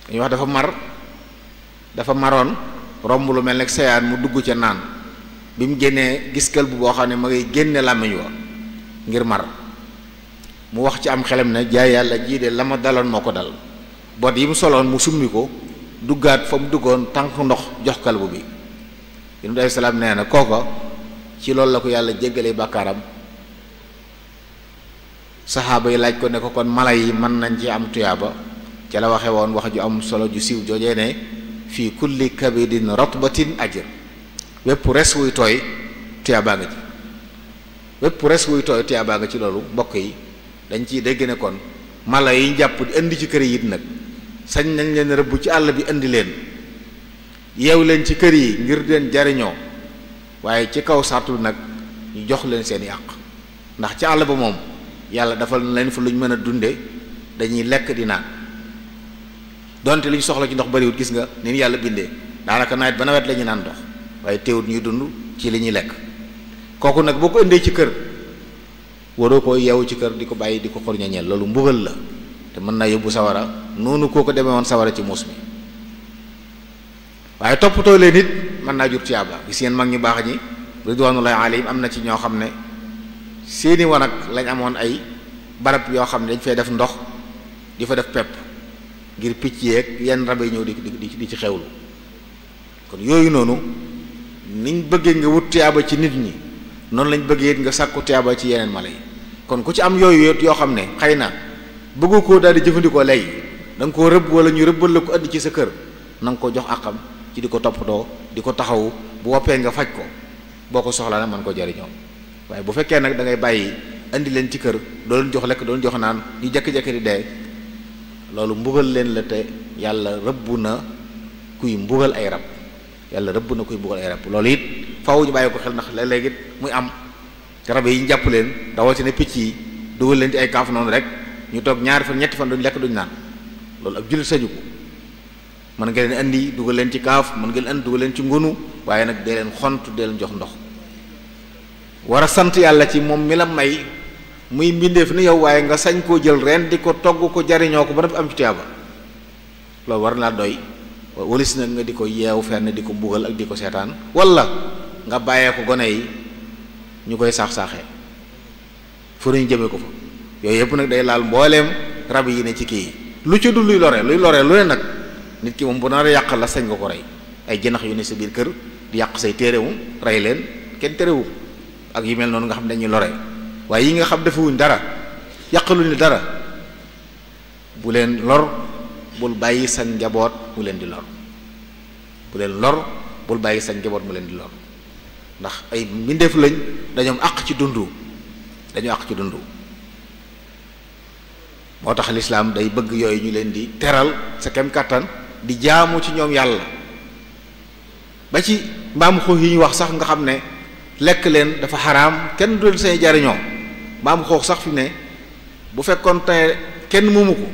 dañuy wax dafa maroon romb lu mel ne seyaan mu dugg ca naan bi mu génnee gis këlbu boo xam ne ma ngay génne làmmiñ wa ngir mar mu wax ci am xelam ne jaay yàlla jii de la ma daloon moo ko dal bot yi mu soloon mu summi ko duggaat fa mu duggoon tànk ndox jox kalbu bi yonent bi alayhi salaam nee na kooko ci loolu la ko yàlla jéggalee bàkkaaram saxaaba yi laaj ko ne ko kon mala yi mën nañ ci am tuyaaba ca la waxe woon wax ju am solo ju siiw joojee ne fii kulli kabidin ratbatin ajr wépp res wuy tooy tiyaabaa nga ci wépp res wuy tooy tiyaabaa nga ci. loolu mbokk yi dañ ciy dégg ne kon mala yi jàpp di indi ci kër yi it nag sañ nañ leen rëbb ci àll bi indi leen yeew leen ci kër yi ngir leen jariñoo waaye ci kaw sartu nag ñu jox leen seeni àq ndax ci àll ba moom yàlla dafa leen fa lu ñu mën a dunde dañuy lekk di naan donte li ñu soxla ci ndox bariwut gis nga ni yàlla bindee daanaka nawet ba nawet la ñu naan ndox waaye teewut ñuy dund ci li ñuy lekk. kooku nag boo ko indee ci kër waroo ko yeewu ci kër di ko bàyyi di ko xorñañeel loolu mbugal la te mën naa yóbbu sawara noonu koo ko demee woon sawara ci muus mi. waaye toppatoo leen nit mën naa jur tiyaaba gis ngeen mag ñu baax ñi ridwanullahi alayhim am na ci ñoo xam ne seeni wanag lañ amoon ay barab yoo xam ne dañ fay def ndox di fa def pepp ngir picc yeeg yenn rab yi ñëw di ci xewlu. kon yooyu noonu niñ bëggee nga wut tiyaaba ci nit ñi noonu lañ bëggee it nga sàkku tiyaaba ci yeneen mala yi. kon ku ci am yooyu yoo xam ne xëy na bëggu koo daal di jëfandikoo léegi da nga koo rëbb wala ñu rëbbal la ko andi ci sa kër na nga ko jox àqam ci di ko toppatoo di ko taxawu bu woppee nga faj ko boo ko soxlaa nag mën ko jariñoo. waaye bu fekkee nag da ngay bàyyi andi leen ci kër doo leen jox lekk doo leen jox naan ñu jékki-jékki di dee loolu mbugal leen la te yàlla rëbb na kuy mbugal ay rab yàlla rëbb na kuy mbugal ay rab loolu it faaw ñu bàyyi ko xel ndax léeg-léeg it muy am rab yi ñu jàpp leen rawatina picc yi dugal leen ci ay kaaf noonu rek ñu toog ñaari fan ñetti fan duñ lekk duñ naan loolu ab jullit sañu ko. mën nga leen andi dugal leen ci kaaf mën nga leen andi dugal leen ci ngunu waaye nag dee leen xont dee leen jox ndox. war a sant yàlla ci moom mi la may muy mbindeef ni yow waaye nga sañ koo jël ren di ko togg ko jariñoo ko ba dafa am ci tiyaaba loolu war naa doy walis nag nga di ko yeew fenn di ko mbugal ak di ko seetaan wala nga bàyyee ko gone yi ñu koy saax-saaxee fu ñu jëmee ko fa yooyu yëpp nag day laal mbooleem rab yi ne ci kii yi lu ci dul luy lore lu ne nag nit ki moom bu nar a yàq la sañ nga ko rey ay jënax yu ne sa biir kër di yàq say téerewu rey leen kenn téerewu ak yu mel noonu nga xam ne dañuy lore waaye yi nga xam defewuñ dara yàqaluñ la dara bu leen lor bul bàyyi sa njaboot mu leen di lor bu leen lor bul bàyyi sa njaboot mu leen di lor ndax ay mbindeef lañ dañoom àq ci dundu moo tax lislaam day bëgg yooyu ñu leen di teral sa kem kàttan di jaamu ci ñoom yàlla ba ci mbaam xuux yi ñu wax sax nga xam ne lekk leen dafa xaraam kenn du leen say jariñoo mbaam xuux sax fi ne bu fekkoon te kenn moomu ko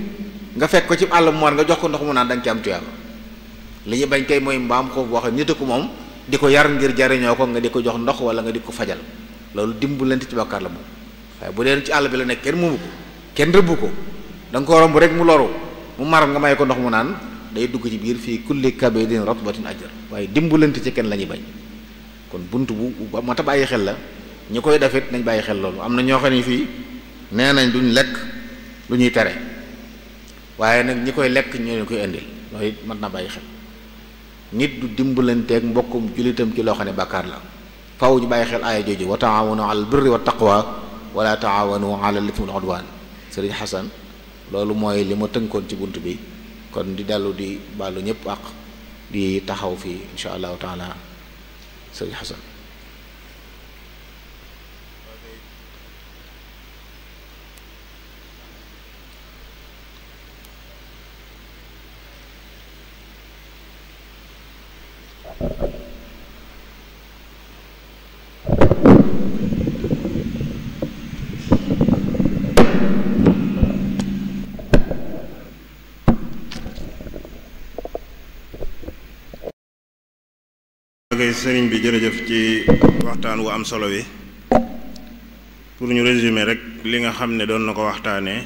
nga fekk ko ci àll mu war nga jox ko ndox mu naan da nga ci am tuyaaba li ñu bañ kay mooy mbaam xuux boo xam nit ko moom di ko yar ngir jariñoo ko nga di ko jox ndox wala nga di ko fajal loolu dimbalante ci bàkkaar la moom waaye bu dee ci àll bi la nekk kenn moomu ko kenn rëbbu ko da nga ko romb rek mu loru mu mar nga may ko ndox mu naan day dugg ci biir fii kulli kabidin ratbatin ajr waaye dimbalante ci kenn la ñuy bañ. kon bunt bu mat a bàyyi xel la ñu koy defit nañ bàyyi xel loolu am na ñoo xam ne fii nee nañ duñ lekk lu ñuy tere waaye nag ñi koy lekk ñoo leen koy indil loolu it mat na bàyyi xel nit du dimbalanteeg mbokkum jullitam ci loo xam ne bàkkaar la faw ñu bàyyi xel aaya jooju wa taawanu alal birri wa taqwa wala taawanu alal ithmi wal udwan Sëriñ Xasan loolu mooy li ma tënkoon ci bunt bi kon di dellu di baalu ñëpp ak di taxaw fii insha allahu taala Sëriñ Xasan sëriñ bi jërëjëf ci waxtaan wu am solo wi pour ñu résumer rek li nga xam ne doon na ko waxtaanee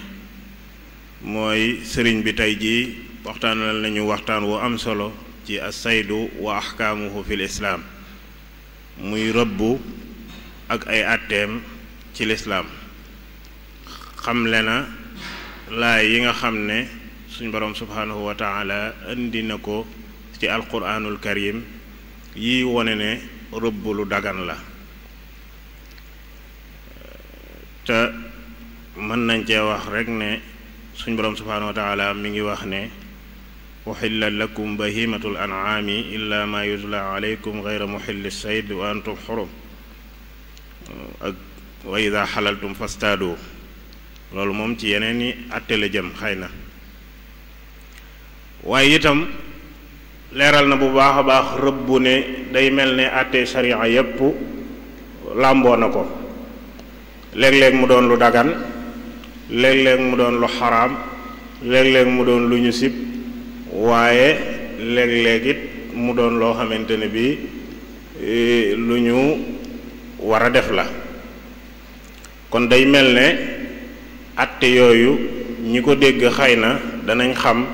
mooy sëriñ bi tey jii waxtaanal nañu waxtaan wu am solo ci as-saydu wa ahkaamuhu fil islaam muy rëbbu ak ay àtteem ci lislaam xamle na laay yi nga xam ne suñ boroom subhaanahu wa taala indi na ko ci alquraanul karim yi wone ne rëbb lu dagan la te mën nañ cee wax rek ne suñ boroom subhaanahu wa taala mi ngi wax ne uhilla lakum bahimatul an'aami illa ma yutla alaykum ghayra muhilli sayd wa antum xurum ak wa ida xalaltum fastaadu loolu moom ci yeneen i àtte la jëm xëy na waaye itam leeral na bu baax a baax rëbbu ne day mel ne àtte sharia yépp làmboo na ko léeg-léeg mu doon lu dagan léeg-léeg mu doon lu xaraam léeg-léeg mu doon lu ñu sib waaye léeg-léeg it mu doon loo xamante ne bi lu ñu war a def la kon day mel ne àtte yooyu ñi ko dégg xëy na danañ xam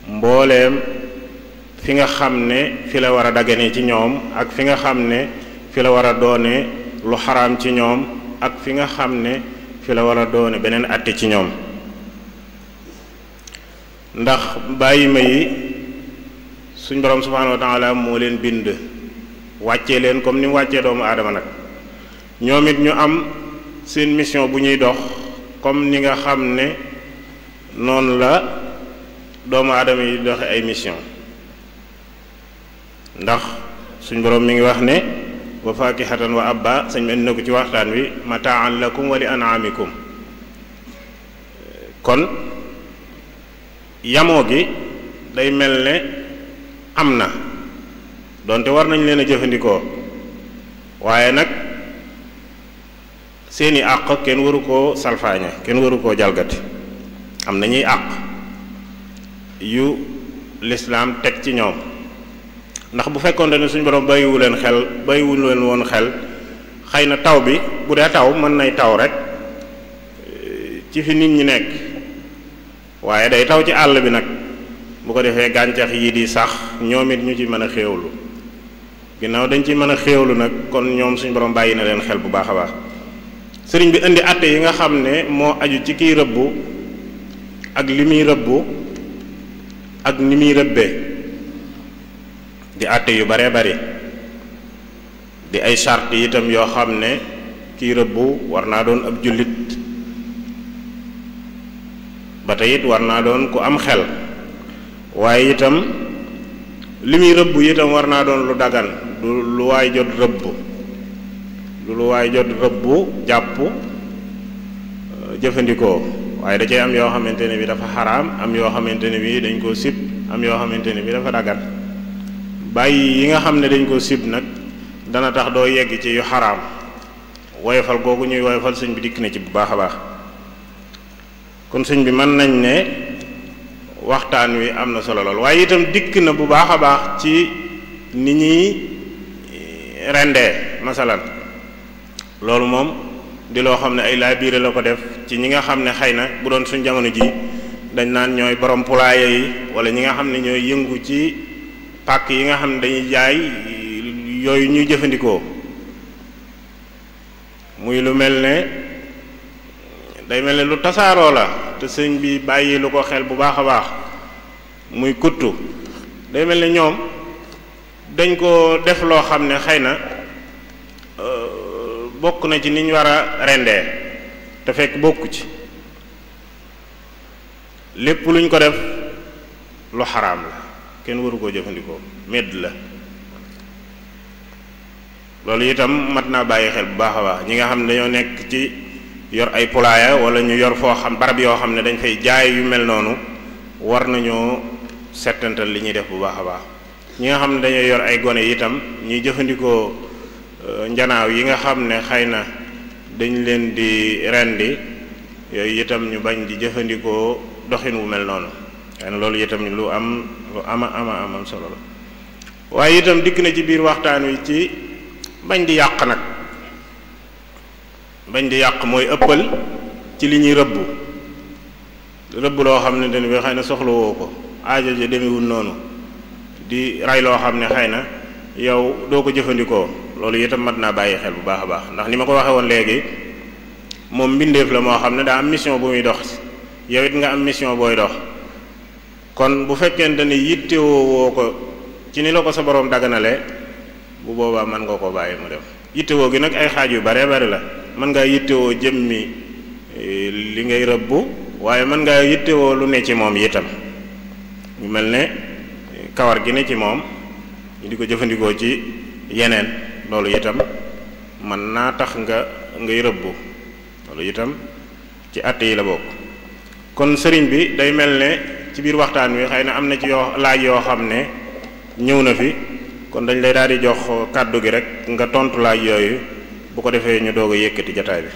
mbooleem fi nga xam ne fi la war a dagane ci ñoom ak fi nga xam ne fi la war a doone lu xaraam ci ñoom ak fi nga xam ne fi la war a doone beneen àtte ci ñoom ndax bàyyi ma yi suñ borom subhaanahu wa taala moo leen bind wàccee leen comme ni mu wàccee doomu aadama nag ñoom it ñu am seen mission bu ñuy dox comme ni nga xam ne noonu la doomu aadama yi doxe ay mission ndax suñ borom mi ngi wax ne wa fakihatan wa abba sañ mel na ko ci waxtaan wi mataan lakum wa li an'amikum kon yamoo gi day mel ne am na donte war nañ leen a jëfandikoo waaye nag seeni àq kenn waru koo salfaañe kenn waru koo jalgati am nañuy àq yu lislaam teg ci ñoom ndax bu fekkoon ne suñu borom bàyyiwu leen woon xel xëy na taw bi bu dee taw mën nay taw rek ci fi nit ñi nekk waaye day taw ci àll bi nag bu ko defee gàncax yi di sax ñoom it ñu ci mën a xéewlu ginnaaw dañ ci mën a xéewlu nag kon ñoom suñu borom bàyyi na leen xel bu baax a baax sëriñ bi indi àtte yi nga xam ne moo aju ci kiy rëbbu ak li muy rëbbu ak ni muy rëbbee di àtte yu baree bari di ay charte itam yoo xam ne kiy rëbbu war naa doon ab jullit ba tey it war naa doon ku am xel waaye itam li muy rëbbu itam war naa doon lu dagan du lu waay jot rëbbu du lu waay jot rëbbu jàpp jëfandikoo waaye da cay am yoo xamante ne bi dafa xaraam am yoo xamante ne bi dañ koo sib am yoo xamante ne bi dafa dagan bàyyi yi nga xam ne dañ koo sib nag dana tax doo yegg ci yu xaraam woyofal googu ñuy woyofal sëñ bi dikk na ci bu baax a baax kon sëñ bi mën nañ ne waxtaan wi am na solo lool waaye itam dikk na bu baax a baax ci ni ñuy rendee masalan loolu moom di loo xam ne ay laabiire la ko def ci ñi nga xam ne xëy na bu doon suñ jamono ji dañ naan ñooy borom poulailler yi wala ñi nga xam ne ñooy yëngu ci pàkk yi nga xam ne dañuy jaay yooyu ñuy jëfandikoo muy lu mel ne day mel ne lu tasaaroo la te sëñ bi bàyyi lu ko xel bu baax a baax muy kuttu day mel ne ñoom dañ ko def loo xam ne xëy na bokk na ci ni ñu war a rendee te fekk bokku ci lépp luñ ko def lu xaraam la kenn waru koo jëfandikoo medd la loolu itam mat naa bàyyi xel bu baax a baax ñi nga xam ne dañoo nekk ci yor ay poulailler wala ñu yor foo xam barab yoo xam ne dañ fay jaay yu mel noonu war nañoo settantal li ñuy def bu baax a baax ñi nga xam ne dañoo yor ay gone itam ñuy jëfandikoo njanaaw yi nga xam ne xëy na dañ leen di rendi yooyu itam ñu bañ di jëfandikoo doxin wu mel noonu xëy na loolu itam lu am solo la waaye itam dikk na ci biir waxtaan wi ci bañ di yàq nag bañ di yàq mooy ëppal ci li ñuy rëbb loo xam ne dañ bi xëy na soxlawoo ko aajo ji demewul noonu di rey loo xam ne xëy na yow doo ko jëfandikoo loolu itam mat naa bàyyi xel bu baax a baax ndax ni ma ko waxee woon léegi moom mbindeef la moo xam ne daa am mission bu muy dox yow it nga am mission booy dox kon bu fekkente ne yittewoo woo ko ci ni la ko sa boroom daganale bu boobaa mën nga ko bàyyi mu dem yittewoo gi nag ay xaaj yu bare bari la mën ngaa yittewoo jëmmi li ngay rëbbu waaye mën nga yittewoo lu ne ci moom itam ñu mel ne kawar gi ne ci moom ñu di ko jëfandikoo ci yeneen loolu itam mën naa tax ngay rëbbu loolu itam ci àtte yi la bokk. kon sëriñ bi day mel ne ci biir waxtaan wi xëy na am na ci laaj yoo xam ne ñëw na fi kon dañ lay daal di jox kàddu gi rek nga tontu laaj yooyu bu ko defee ñu doog a yëkkati jataay bi.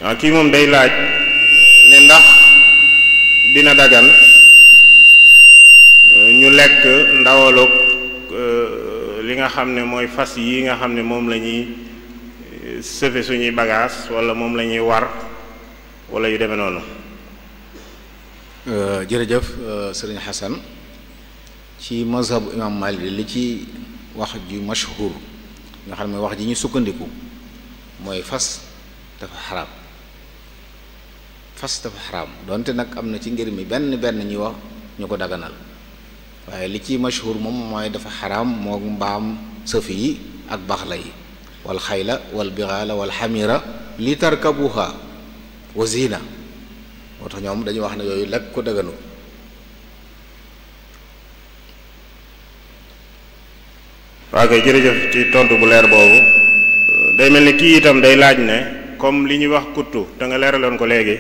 waaw kii moom day laaj ne ndax dina dagan ñu lekk ndawalug li nga xam ne mooy fas yi nga xam ne moom la ñuy sëfe suñuy bagage wala moom la ñuy war wala yu demee noonu. jërëjëf sëriñ Xasan, ci mazhabu imam Malik li ci wax ju mashhur nga xam ne wax ji ñu sukkandiku mooy fas dafa xaraam. fas dafa xaraam donte nag am na ci ngir mi benn ñuy wax ñu ko daganal waaye li ci mashhur moom mooy dafa xaraam moo mbaam sëf yi ak baxla yi wal xayla wal bixaala wal xamira li tarkabuha wa zina moo tax ñoom dañuy wax ne yooyu lekk ko daganu. waaw kay jërëjëf ci tontu bu leer boobu. day mel ni kii itam day laaj ne comme li ñuy wax kuttu te nga leeraloon ko léegi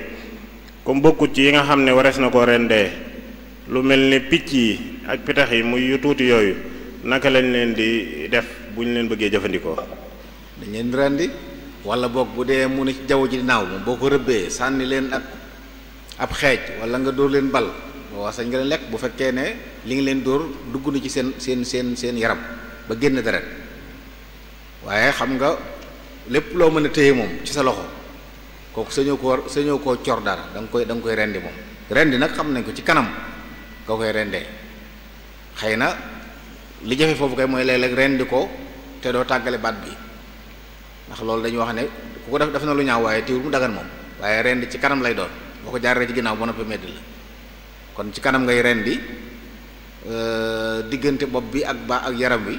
comme bokkut ci yi nga xam ne warees na ko rendee lu mel ni picc yi ak pitax yi muy yu tuuti yooyu naka lañ leen di def bu ñu leen bëggee jëfandikoo. dañ leen rendi wala boog bu dee mu ne ci jaww ji di naaw moom boo ko rëbbee sànni leen ak ab xeej wala nga dóor leen bal boo wax sañ nga leen lekk bu fekkee ne li nga leen dóor dugg na ci seen yaram ba génn deret waaye xam nga lépp loo mën a téye moom ci sa loxo kooku sañoo koo cor dara da nga koy rendi moom. rendi nag xam nañ ko ci kanam nga koy rendee xëy na li jafe foofu kay mooy léeg-léeg rendi ko te doo tàggale baat bi ndax loolu dañuy wax ne ku ko def na lu ñaaw waaye tiwul mu dagan moom waaye rendi ci kanam lay doon boo ko jaaree ci ginnaaw ba noppi medd la kon ci kanam ngay rendi diggante bopp bi ak yaram wi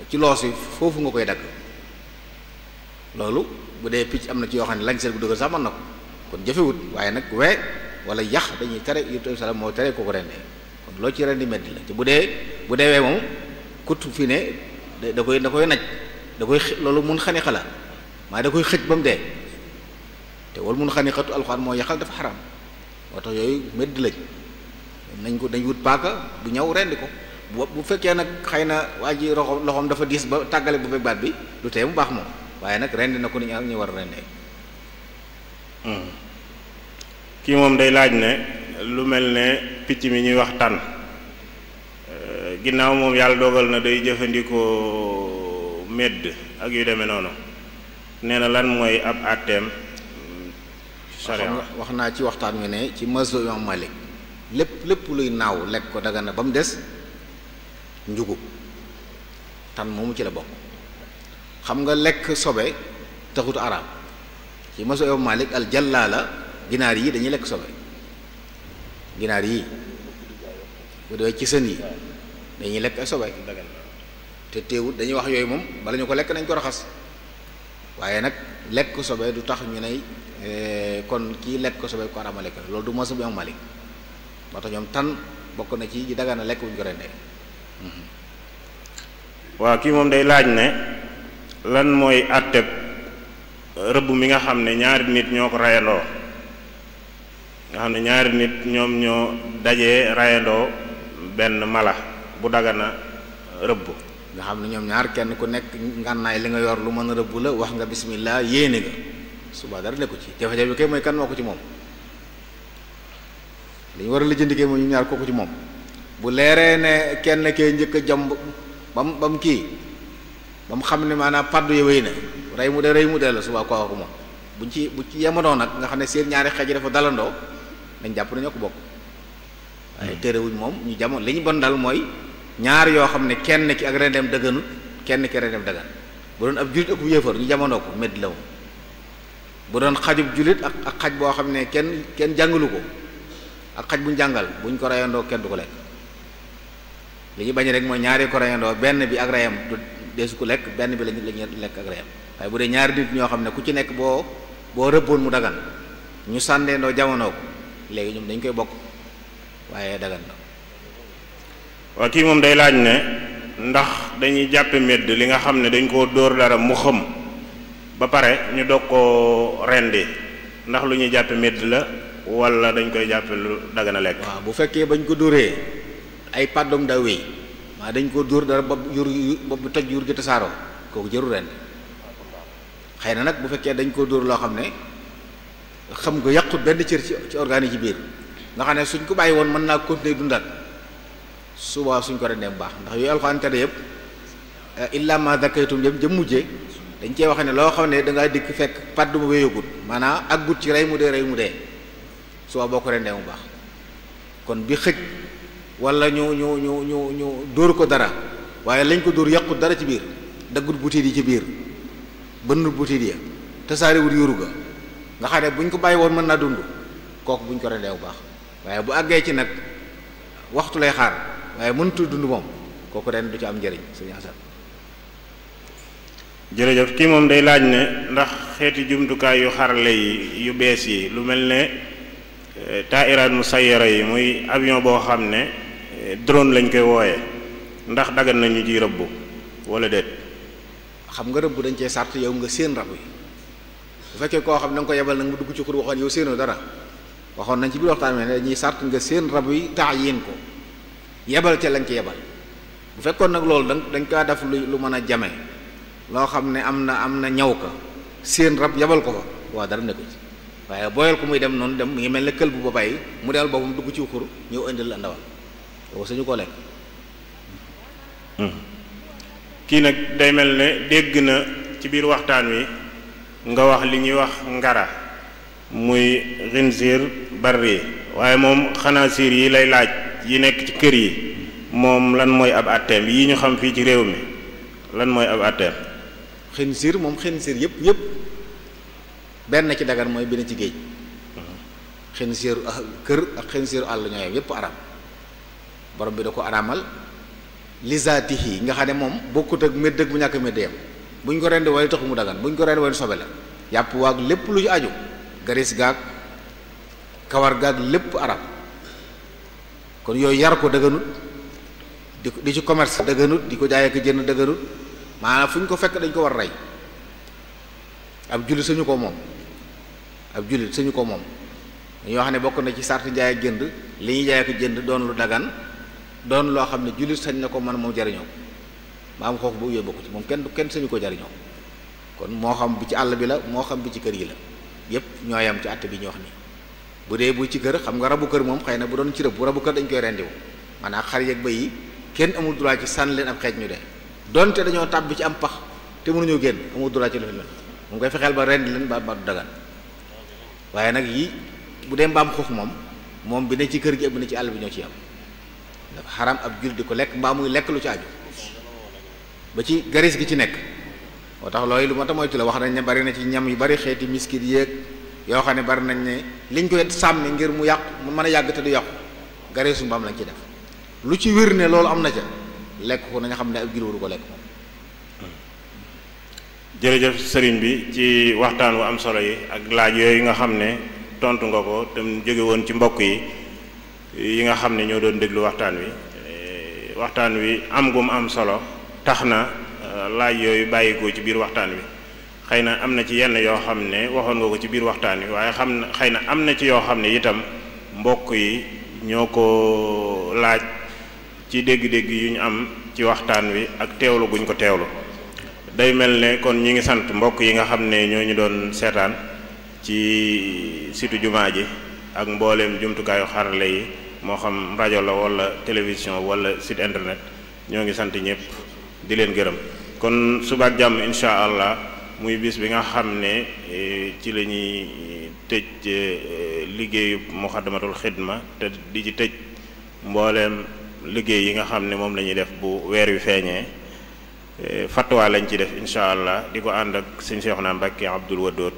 ci loos wi foofu nga koy dagg. loolu bu dee picc am na ci yoo xam ne lañ seet bu dëgër sax mën na ko kon jëfewut waaye nag we wala yax dañuy tere yonent salaam moo tere ko rendee kon loo ci rendi meddi la te bu dee wee moom kut fi ne da koy naj da koy loolu mun xani xala maa da koy xëj ba mu dee te wala mun xani xatu alxuraan moo yaxal dafa xaram moo tax yooyu meddi lañ dañ wut paaka bu ñëw rendi ko bu fekkee nag xëy na waa ji loxoom dafa diis ba tàggale bu baat bi du tee mu baax moom waaye nag rendi na ko ni ñu war a rendee. kii moom day laaj ne lu mel ne picc mi ñuy wax tànn ginnaaw moom yàlla dogal na day jëfandikoo medd ak yu demee noonu nee na lan mooy ab àtteem sharia. wax naa ci waxtaan wi ne ci mazhab Imam Malik lépp luy naaw lekk ko daga na ba mu des njugub tànn moomu ci la bokk. xam nga lekk sobe taxut araam ci mazhab Imam Malik al jàllaala ginaar yi dañuy lekk sobe ginaar yi bu dee ci sën yi dañuy lekk ay sobe te teewut dañuy wax yooyu moom bala ñu ko lekk nañ ko raxas waaye nag lekk sobe du tax ñu ne kon kii lekk sobe ko araama lekk loolu du mazhab Imam Malik moo tax ñoom tan bokk na ci yi dagana lekk bu ñu ko rendee. waaw kii moom day laaj ne lan mooy àtteb rëbb mi nga xam ne ñaari nit ñoo ko rayandoo nga xam ne ñaari nit ñoom ñoo dajee rayandoo benn mala bu dagana rëbb nga xam ne ñoom ñaar kenn ku nekk ngànnaay li nga yor lu mën a rëbb la wax nga bismillah yéene nga suba dara nekku ci jafe-jafe kay mooy kan moo ko ci moom li ñu war a lijjandikee mooy ñu ñaar kooku ci moom bu leeree ne kenn kee njëkk a jàmb ba mu kii ba mu xam ne maanaam paddu ya wéy na rey mu de la suba kooku moom bu ci yemanoo nag nga xam ne seen ñaari xeej dafa dalandoo dañ jàpp ne ñoo ko bokk waaye terewuñ moom ñu jamono li ñu bon dal mooy ñaar yoo xam ne kenn ki ak rendem dëgganut kenn ki rendem dëggan bu doon ab jullit ak bu yéefar ñu jamonoo ko medd la moom bu doon xajub jullit ak xaj boo xam ne kenn jàngalu ko ak xaj buñ jàngal buñ ko reyandoo kenn du ko lekk. li ñu bañ rek mooy ñaari ko reyandoo benn bi ak reyam du deesu ko lekk benn bi lañu lekk ak reyam waaye bu dee ñaari nit ñoo xam ne ku ci nekk boo rëbboon mu dagan ñu sàndeendoo jamono ko léegi ñoom dañ koy bokk waaye dagan na. waa kii moom day laaj ne ndax dañuy jàppe medd li nga xam ne dañ koo dóor dara mu xëm ba pare ñu doog koo rendi ndax lu ñuy jàppe medd la wala dañ koy jàppe lu dagan a lekk. waaw bu fekkee bañ ko dóoree ay pàddoom daa wéy maa dañ koo dóor dara bopp bu toj yur gi tasaaroo kooku jëru rendi xëy na nag bu fekkee dañ koo dóor loo xam ne xam nga yàqut benn cër ci organe yi ci biir nga xam ne suñ ko bàyyi woon mën naa continuer dundaat suba suñ ko rendee bu baax ndax yooyu alxuraan tere yëpp illa ma zakaytum jëm mujjee dañ cee wax ne loo xam ne da ngaa dikk fekk pàddu mu wéyagut maanaam aggut ci rey mu dee suba boo ko rendee mu baax kon bi xëj wala ñu dóor ko dara waaye lañ ko dóor yàqut dara ci biir daggut butit yi ci biir bënnut butit ya tasaarewut yóoru ga nga xam ne buñ ko bàyyi woon mën naa dund kooku buñ ko rendee bu baax waaye bu àggee ci nag waxtu lay xaar waaye mënutul dund moom kooku ren du ci am njëriñ suñu asal. jërëjëf kii moom day laaj ne ndax xeeti jumtukaay yu xarale yi yu bees yi lu mel ne taa'iraat musayyara yi muy avion boo xam ne drone lañ koy wooyee ndax dagan nañu ci rëbb wala déet. xam nga rëbb dañ cee sart yow nga séen rab yi bu fekkee koo xam ne da nga ko yebal nag mu dugg ci xur waxoon yow séenoo dara waxoon nañ ci biir waxtaan ne dañuy sart nga séen rab yi taayin ko yebal ca lañ ci yebal bu fekkoon nag loolu dañ kaa def lu mën a jame loo xam ne am na ñaw ka séen rab yebal ko fa waaw dara nekku ci waaye booyal ko muy dem noonu dem mu ngi mel ne kël bu ba bàyyi mu del boppam dugg ci xur ñëw indil la ndawal yow suñu ko lekk. kii nag day mel ne dégg na ci biir waxtaan wi nga wax li ñuy wax ngara muy xinziir barri waaye moom xanaasiir yi lay laaj yi nekk ci kër yi moom lan mooy ab àtteem yi ñu xam fii ci réew mi lan mooy ab àtteem. xinziir moom xinziir yëpp benn ci dagan mooy benn ci géej xinziir kër ak xinziir àll ñooyam yëpp arab borom bi da ko araamal lizaatihi nga xam ne moom bokkut ak médd ak bu ñàkk médd yam buñ ko rendi wala taxu mu dagan buñ ko rendi wala sobe la yàpp waag lépp lu ci aju garis gaag kawar gaag lépp arab kon yooyu yar ko dëgganut di ci commerce dëgganut di ko jaay ak jënd dëgganut maanaam fu ñu ko fekk dañ ko war rey ab jullit sañu ko moom dañoo wax ne bokk na ci sarti jaay ak jënd li ñuy jaay ak jënd doon lu dagan doon loo xam ne jullit sañ na ko man moom jariñoo maam xoox bu yooyu bokku ci moom kenn sañu ko jariñoo kon moo xam bi ci àll bi la moo xam bi ci kër yi la yépp ñoo yam ci àtte bi ñu wax nii bu dee bu ci kër xam nga rabu kër moom xëy na bu doon ci rëbb bu rabu kër dañ koy rendiwu maanaam xar yeeg bëy yi kenn amul droit ci sànni leen ab xeej ñu dee donte dañoo tàbbi ci am pax te mënuñoo génn amul droit ci lu leen moom koy fexeel ba rendi leen ba du dagan waaye nag yi bu dee mbaam xuux moom bi ne ci kër gi ak bi ne ci àll bi ñoo ci am dafa xaram ab jul di ko lekk mbaa muy lekk lu ci aju ba ci garis gi ci nekk moo tax loolu lu ma ta moytu la wax nañ ne bari na ci ñam yu bari xeeti miskit yéeg yoo xam ne bari nañ ne liñ koy sàmmi ngir mu yàqu mu mën a yàgg te du yàqu garisu mbaam lañ ci def lu ci wér ne loolu am na ca lekk ko na nga xam ne ab jul waru ko lekk moom. jërëjëf sëriñ bi ci waxtaan wu am solo yi ak laaj yooyu nga xam ne tontu nga ko te mu jóge woon ci mbokk yi nga xam ne ñoo doon déglu waxtaan wi am gum am solo tax na laaj yooyu bàyyikoo ci biir waxtaan wi xëy na am na ci yenn yoo xam ne waxoon nga ko ci biir waxtaan wi waaye xëy na am na ci yoo xam ne itam mbokk yi ñoo ko laaj ci dégg-dégg yu ñu am ci waxtaan wi ak teewlu guñ ko teewlu day mel ne kon ñi ngi sant mbokk yi nga xam ne ñoo ñu doon seetaan ci site jumaa ji ak mbooleem jumtukaayu xarale yi moo xam rajo la wala télévision wala site internet ñoo ngi sant ñëpp di leen gërëm kon subaak jàmm insha allah muy bis bi nga xam ne ci la ñuy tëj liggéeyu muxaddamatul xidma te di ci tëj mbooleem liggéey yi nga xam ne moom la ñuy def bu weer wi feeñee fatwa lañ ci def insha allah di ko ànd ak sëñ Seexuna Mbàkke Abdul Wadood